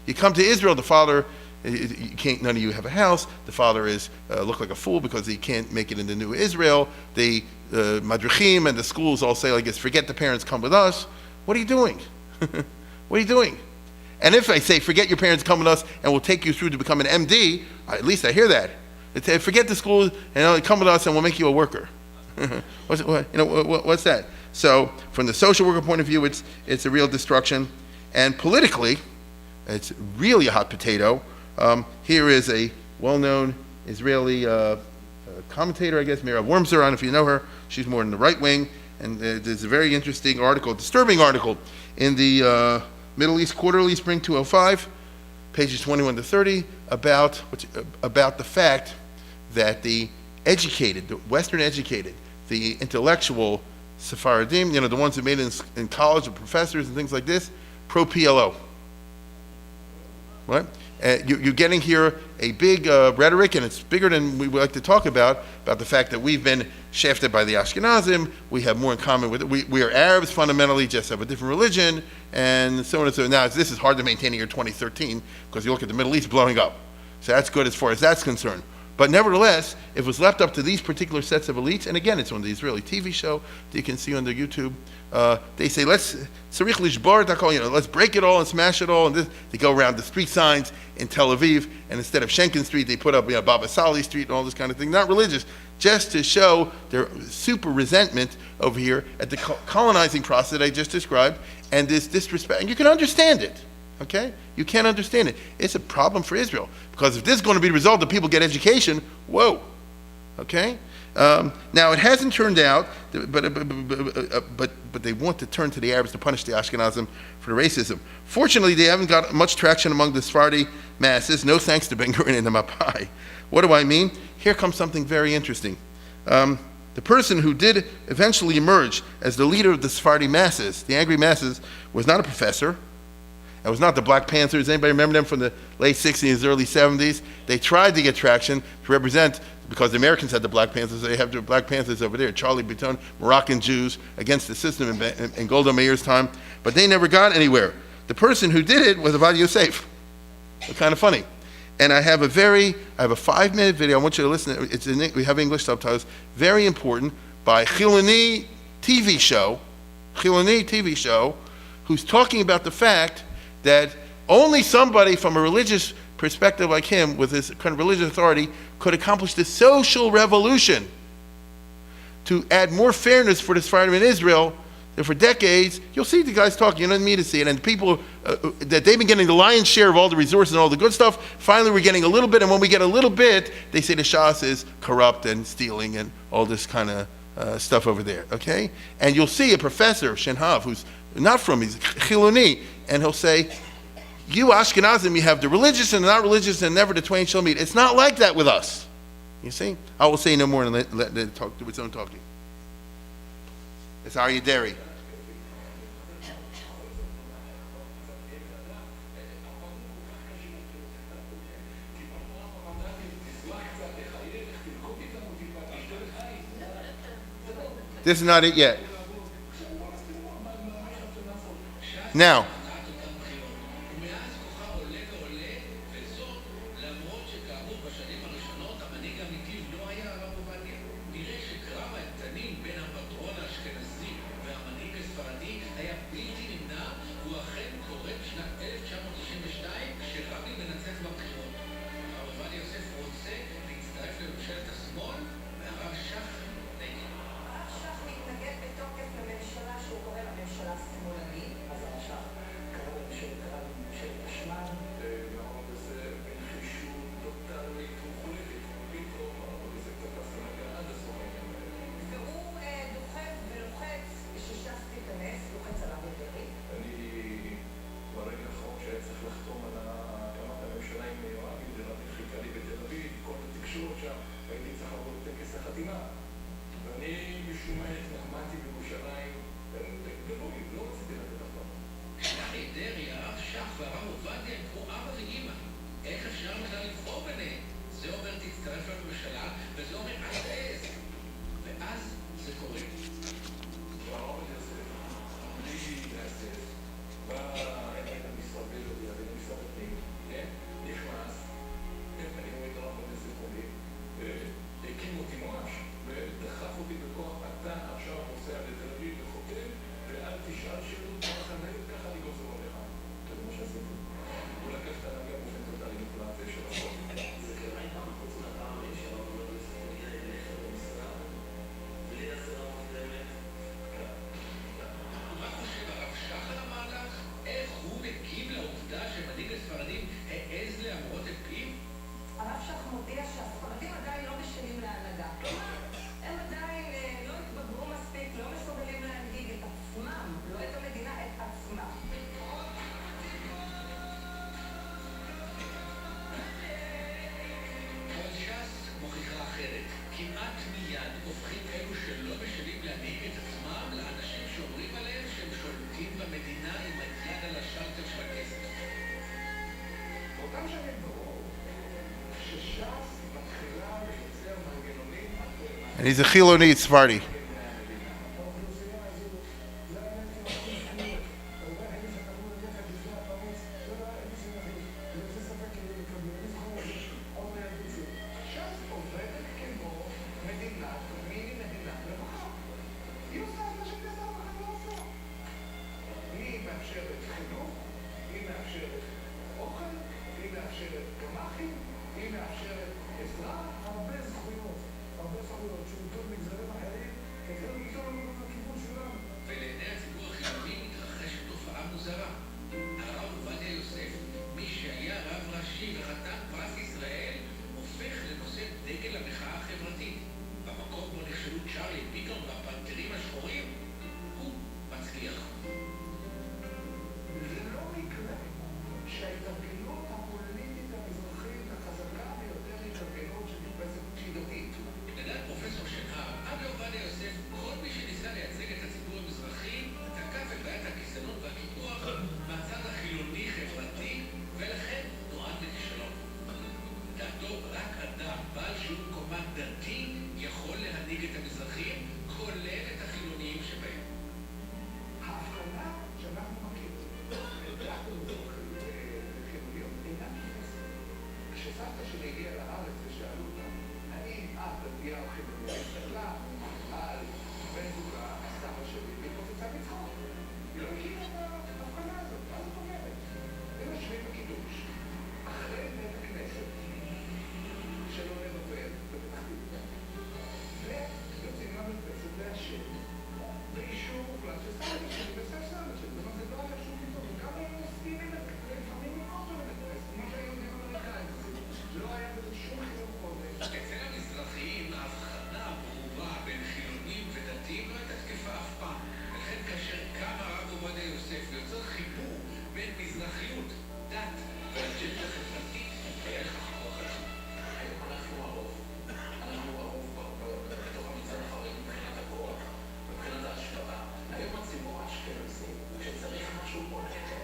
You come to Israel, the father, you can't, none of you have a house. The father is look like a fool because he can't make it into New Israel. The madrichim and the schools all say, like this, forget the parents, come with us. What are you doing? What are you doing? And if I say, forget your parents, come with us, and we'll take you through to become an MD, at least I hear that. They forget the school, and come with us, and we'll make you a worker. What's that? So, from the social worker point of view, it's a real destruction. And politically, it's really a hot potato. Here is a well-known Israeli commentator, I guess, Mira Wormser. I don't know if you know her. She's more in the right wing. And there's a very interesting article, disturbing article, in the Middle East Quarterly, Spring 2005, pages 21 to 30, about the fact that the educated, the Western educated, the intellectual Sephardim, the ones who made it in college, the professors and things like this, pro-PLO. Right? You're getting here a big rhetoric, and it's bigger than we would like to talk about the fact that we've been shafted by the Ashkenazim, we have more in common with it. We are Arabs fundamentally, just have a different religion, and so on and so on. Now, this is hard to maintain in year 2013, because you look at the Middle East blowing up. So that's good as far as that's concerned. But nevertheless, if it was left up to these particular sets of elites, and again, it's on the Israeli TV show that you can see on their YouTube, they say, let's break it all and smash it all. And they go around the street signs in Tel Aviv, and instead of Schenken Street, they put up Baba Sali Street and all this kind of thing. Not religious, just to show their super resentment over here at the colonizing process that I just described, and this disrespect. And you can understand it. Okay? You can't understand it. It's a problem for Israel. Because if this is going to be the result that people get education, whoa. Okay? Now, it hasn't turned out, but they want to turn to the Arabs to punish the Ashkenazim for the racism. Fortunately, they haven't got much traction among the Sephardi masses, no thanks to Ben Gurion and the Mapai. What do I mean? Here comes something very interesting. The person who did eventually emerge as the leader of the Sephardi masses, the angry masses, was not a professor. It was not the Black Panthers. Anybody remember them from the late 60s, early 70s? They tried to get traction to represent, because the Americans had the Black Panthers, they have the Black Panthers over there, Charlie Breton, Moroccan Jews, against the system in Golda Meir's time, but they never got anywhere. The person who did it was Avad Yosef. Kind of funny. And I have a 5-minute video. I want you to listen. We have English subtitles. Very important, by Chiloni TV show, who's talking about the fact that only somebody from a religious perspective like him, with his kind of religious authority, could accomplish this social revolution to add more fairness for the Sephardim in Israel. And for decades, you'll see the guys talking, you don't need me to see it, and people, that they've been getting the lion's share of all the resources and all the good stuff. Finally, we're getting a little bit, and when we get a little bit, they say the Shas is corrupt and stealing and all this kind of stuff over there, okay? And you'll see a professor, Shenhav, who's not from, he's Chiloni, and he'll say, you Ashkenazim, you have the religious and the not religious, and never the twain shall meet. It's not like that with us. You see? I will say no more and let it talk, do its own talking. It's Aryeh Deri. This is not it yet. Now, and he's a Chiloni Sephardi. שהגיע לארץ ושאלו אותה, האם את עלייה או חילוניה, הסתכלה על בן זוגה, הסבא שלי, והיא פוצצה בצחוק. היא לא הכירה את ההבחנה הזאת, מה זאת אומרת? הם יושבים בקידוש, אחרי בית הכנסת, שלא לנובל, בפתח תקווה, ויוצאים למרפסת לעשן, באישור מוחלט של סבא שלי וסבא סבא שלי. זאת אומרת, זה לא היה שום פתאום, גם הם מסכימים את זה, לפעמים מאוד לא לבית, כמו שהיהודים האמריקאים עושים. לא היה בזה שום חילוק חודש. אצל המזרחיים ההבחנה ברורה בין חילונים ודתיים לא הייתה תקפה אף פעם. לכן כאשר קם הרב עובדיה יוסף ויוצר חיבור בין מזרחיות, דת ואג'נדה חברתית, היה לך חרוך עליו. היום אנחנו הרוב. אנחנו הרוב בתוך המגזר החרדי מבחינת הכוח, מבחינת ההשפעה. היום הציבור האשכנזי, כשצריך משהו בונה לו.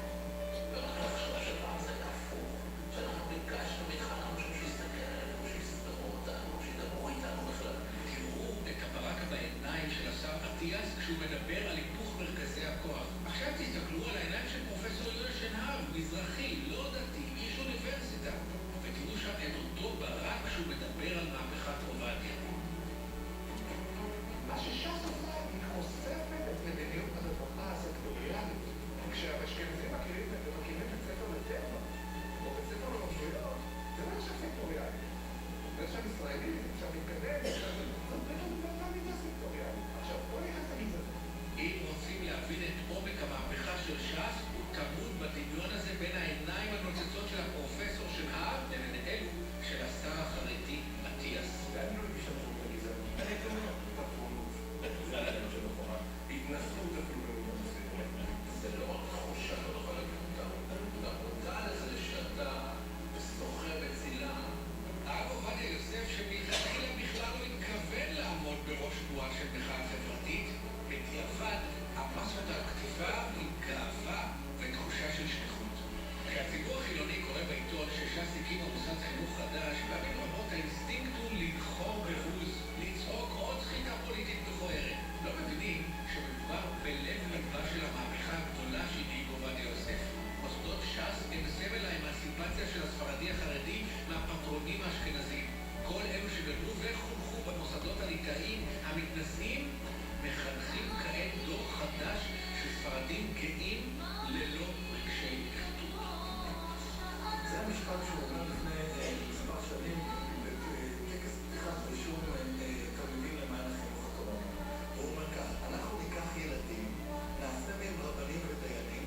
ואנחנו עכשיו שפעם זה היה הפוך. שאנחנו ביקשנו והתחלנו שיסתכל עלינו, שיסתכלו אותנו, שידברו איתנו בכלל. תראו את הברקה בעיניים של השר אטיאס כשהוא מדבר על היפוך מרכזי הכוח. עכשיו תסתכלו על העיניים של פרופסור יואל שנהב, מזרחי, לא דתי, איש אוניברסיטה. ותראו שם את אותו ברק כשהוא מדבר על מהפכת עובדיה. מה שש"ס עושה, היא חושפת את מדיניות הרווחה הסקטוריאלית. כשהאשכנזים מכירים בית ספר לטבע, או בית ספר לרשויות, זה לא עכשיו סקטוריאלי. זה עכשיו ישראלי, זה עכשיו מתקדם, זאת באותה מידה סקטוריאלית. עכשיו, בוא נכנס לגזענות. אם רוצים להבין את עומק המהפכה של ש"ס, הוא טמון בדמיון הזה בין העיניים הנוצצות של הפרופסור שנהב לבין אלו של השר החרדי אטיאס. ואני לא משתמשות בגזענות. אני אתן לך פטרונות, זה הרעיון של החומה. התנסות אפילו במידה מסוימת. זה לא רק תחושה, לא יכול להגיד אותה. אתה מודע לזה שאתה שוחה בצילה. הרב עובדיה יוסף שמלכתחילה בכלל לא התכוון לעמוד בראש תנועה של מחאה חברתית, בדיעבד עמס אותה על כתפיו עם גאווה ותחושה של שליחות. כשהציבור החילוני קורא בעיתון שש"ס הקימה מוסד חינוך חדש, פעמים רבות האינסטינקט הוא לבחור בבוז, לצעוק עוד סחיטה פוליטית מכוערת. לא מבינים שמדובר בלב ליבה של המהפכה הגדולה שהנהיג עובדיה יוסף. מוסדות ש"ס הם סמל האמנסיפציה של הספרדי החרדי מהפטרונים האשכנזיים. כל אלו שגדלו וחונכו במוסדות הליטאיים המתנשאים מחנכים כעת דור חדש של ספרדים גאים ללא רגשי נחיתות. זה המשפט שהוא אומר לפני מספר שנים בטקס פתיחת רישום תלמידים למען החינוך התורני. הוא אומר כך, אנחנו ניקח ילדים, נעשה מהם רבנים ודיינים,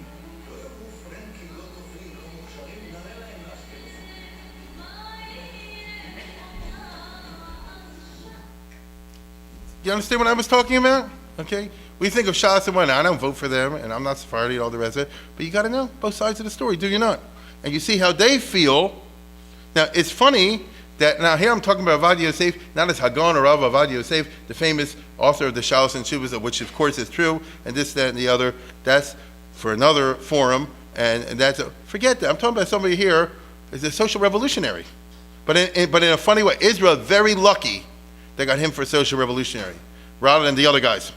לא יגוף להם כי לא טובים, לא מוכשרים, נראה להם לאשכנזים. You understand what I was talking about? Okay? We think of Shas and what, I don't vote for them, and I'm not Sephardi and all the rest of it, but you got to know both sides of the story, do you not? And you see how they feel. Now, it's funny that, now here I'm talking about Avad Yosef, not as Hagon or Rav Avad Yosef, the famous author of the Shalos and Shuvas, which of course is true, and this, that, and the other. That's for another forum, and that's, forget that. I'm talking about somebody here is a social revolutionary. But in a funny way, Israel, very lucky they got him for a social revolutionary, rather than the other guys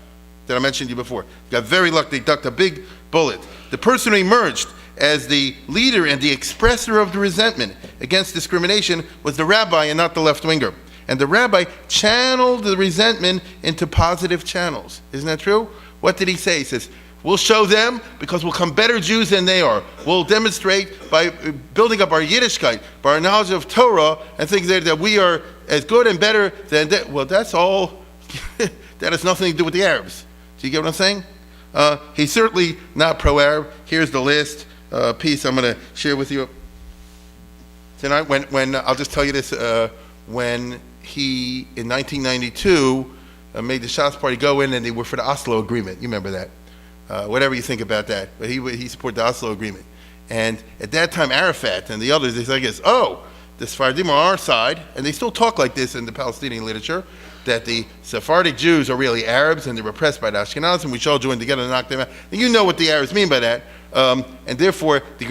that I mentioned to you before. Got very lucky, they ducked a big bullet. The person who emerged as the leader and the expresser of the resentment against discrimination was the rabbi and not the left-winger. And the rabbi channeled the resentment into positive channels. Isn't that true? What did he say? He says, we'll show them because we'll come better Jews than they are. We'll demonstrate by building up our Yiddishkeit, by our knowledge of Torah, and things that we are as good and better than that. Well, that's all. That has nothing to do with the Arabs. Do you get what I'm saying? He's certainly not pro-Arab. Here's the last piece I'm going to share with you tonight. When I'll just tell you this, when he, in 1992, made the Shas party go in and they were for the Oslo Agreement. You remember that. Whatever you think about that. But he supported the Oslo Agreement. And at that time, Arafat and the others, they said, oh, the Sephardim are on our side, and they still talk like this in the Palestinian literature, that the Sephardic Jews are really Arabs and they're repressed by the Ashkenazim, and we should all join together and knock them out. And you know what the Arabs mean by that. And therefore, they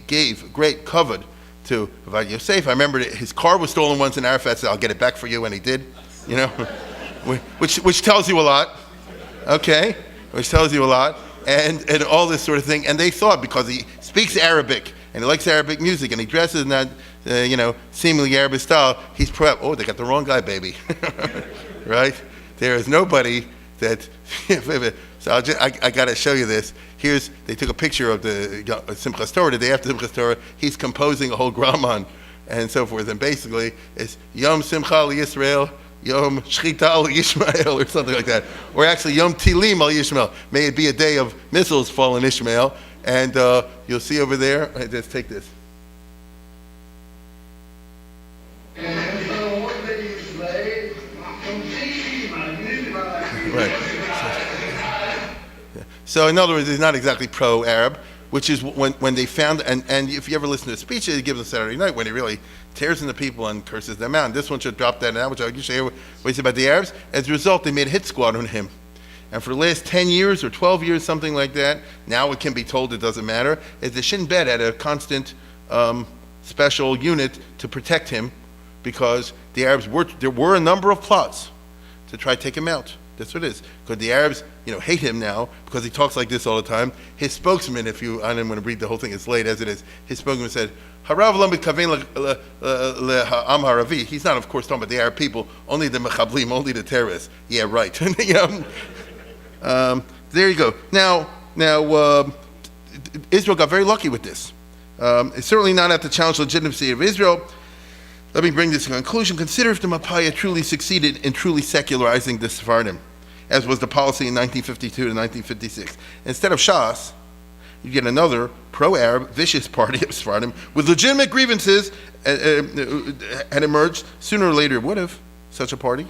gave great cover to Avad Yosef. I remember that his car was stolen once, and Arafat said, I'll get it back for you, and he did. You know, which tells you a lot. Okay? Which tells you a lot. And all this sort of thing. And they thought, because he speaks Arabic, and he likes Arabic music, and he dresses in that, seemingly Arabic style, he's pro-Arab. Oh, they got the wrong guy, baby. Right? There is nobody that... So I got to show you this. They took a picture of the Simchas Torah, the day after Simchas Torah. He's composing a whole Graman and so forth. And basically, it's Yom Simcha Yisrael, Yom Shchita al Yishmael, or something like that. Or actually, Yom Tilim al Yishmael. May it be a day of missiles falling Ishmael. And you'll see over there, let's take this. Right. So in other words, he's not exactly pro-Arab, which is when they found, and if you ever listen to his speeches he gives on Saturday night, when he really tears into people and curses them out. And this one should drop that out, which I can share what he said about the Arabs. As a result, they made a hit squad on him. And for the last 10 years or 12 years, something like that, now it can be told it doesn't matter, is the Shin Bet had a constant special unit to protect him, because the Arabs there were a number of plots to try to take him out. That's what it is. Because the Arabs, hate him now because he talks like this all the time. His spokesman, I didn't want to read the whole thing, it's late as it is. His spokesman said, "Harav lo mitkaven le'am haravi." He's not, of course, talking about the Arab people, only the mechablim, only the terrorists. Yeah, right. There you go. Now, Israel got very lucky with this. It's certainly not at the challenge legitimacy of Israel. Let me bring this to conclusion. Consider if the Mapaya truly succeeded in truly secularizing the Sephardim, as was the policy in 1952 to 1956. Instead of Shas, you get another pro-Arab, vicious party of Sephardim with legitimate grievances had emerged. Sooner or later it would have, such a party.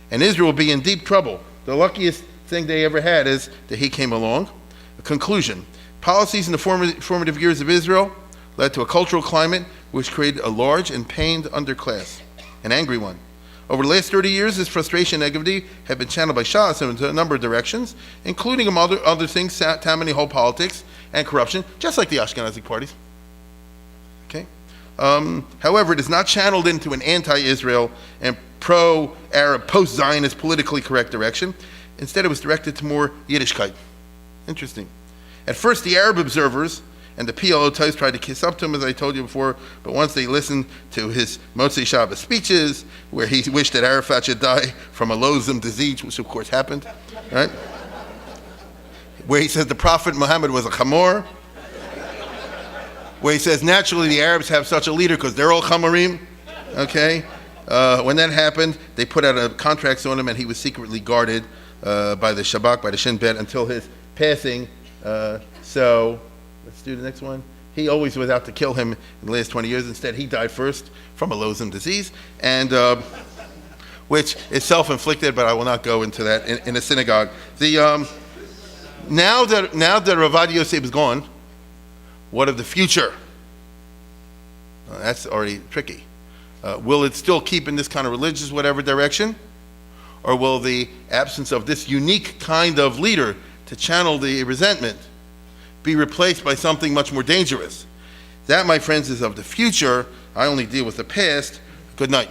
And Israel would be in deep trouble. The luckiest thing they ever had is that he came along. A conclusion. Policies in the formative years of Israel led to a cultural climate which created a large and pained underclass, an angry one. Over the last 30 years, this frustration and negativity have been channeled by Shas into a number of directions, including among other things, Tammany Hall politics and corruption, just like the Ashkenazi parties. Okay. However, it is not channeled into an anti-Israel and pro-Arab, post-Zionist, politically correct direction. Instead, it was directed to more Yiddishkeit. Interesting. At first, the Arab observers and the PLO types tried to kiss up to him, as I told you before, but once they listened to his Motzei Shabbos speeches, where he wished that Arafat should die from a loathsome disease, which of course happened, right? Where he says the Prophet Muhammad was a chamor, where he says naturally the Arabs have such a leader because they're all chamorim, okay? When that happened, they put out contracts on him, and he was secretly guarded by the Shabak, by the Shin Bet, until his passing. So let's do the next one. He always was out to kill him in the last 20 years. Instead, he died first from a loathsome disease, and which is self-inflicted, but I will not go into that in a synagogue. Now that Ravad Yosef is gone, what of the future? That's already tricky. Will it still keep in this kind of religious whatever direction? Or will the absence of this unique kind of leader to channel the resentment be replaced by something much more dangerous? That, my friends, is of the future. I only deal with the past. Good night.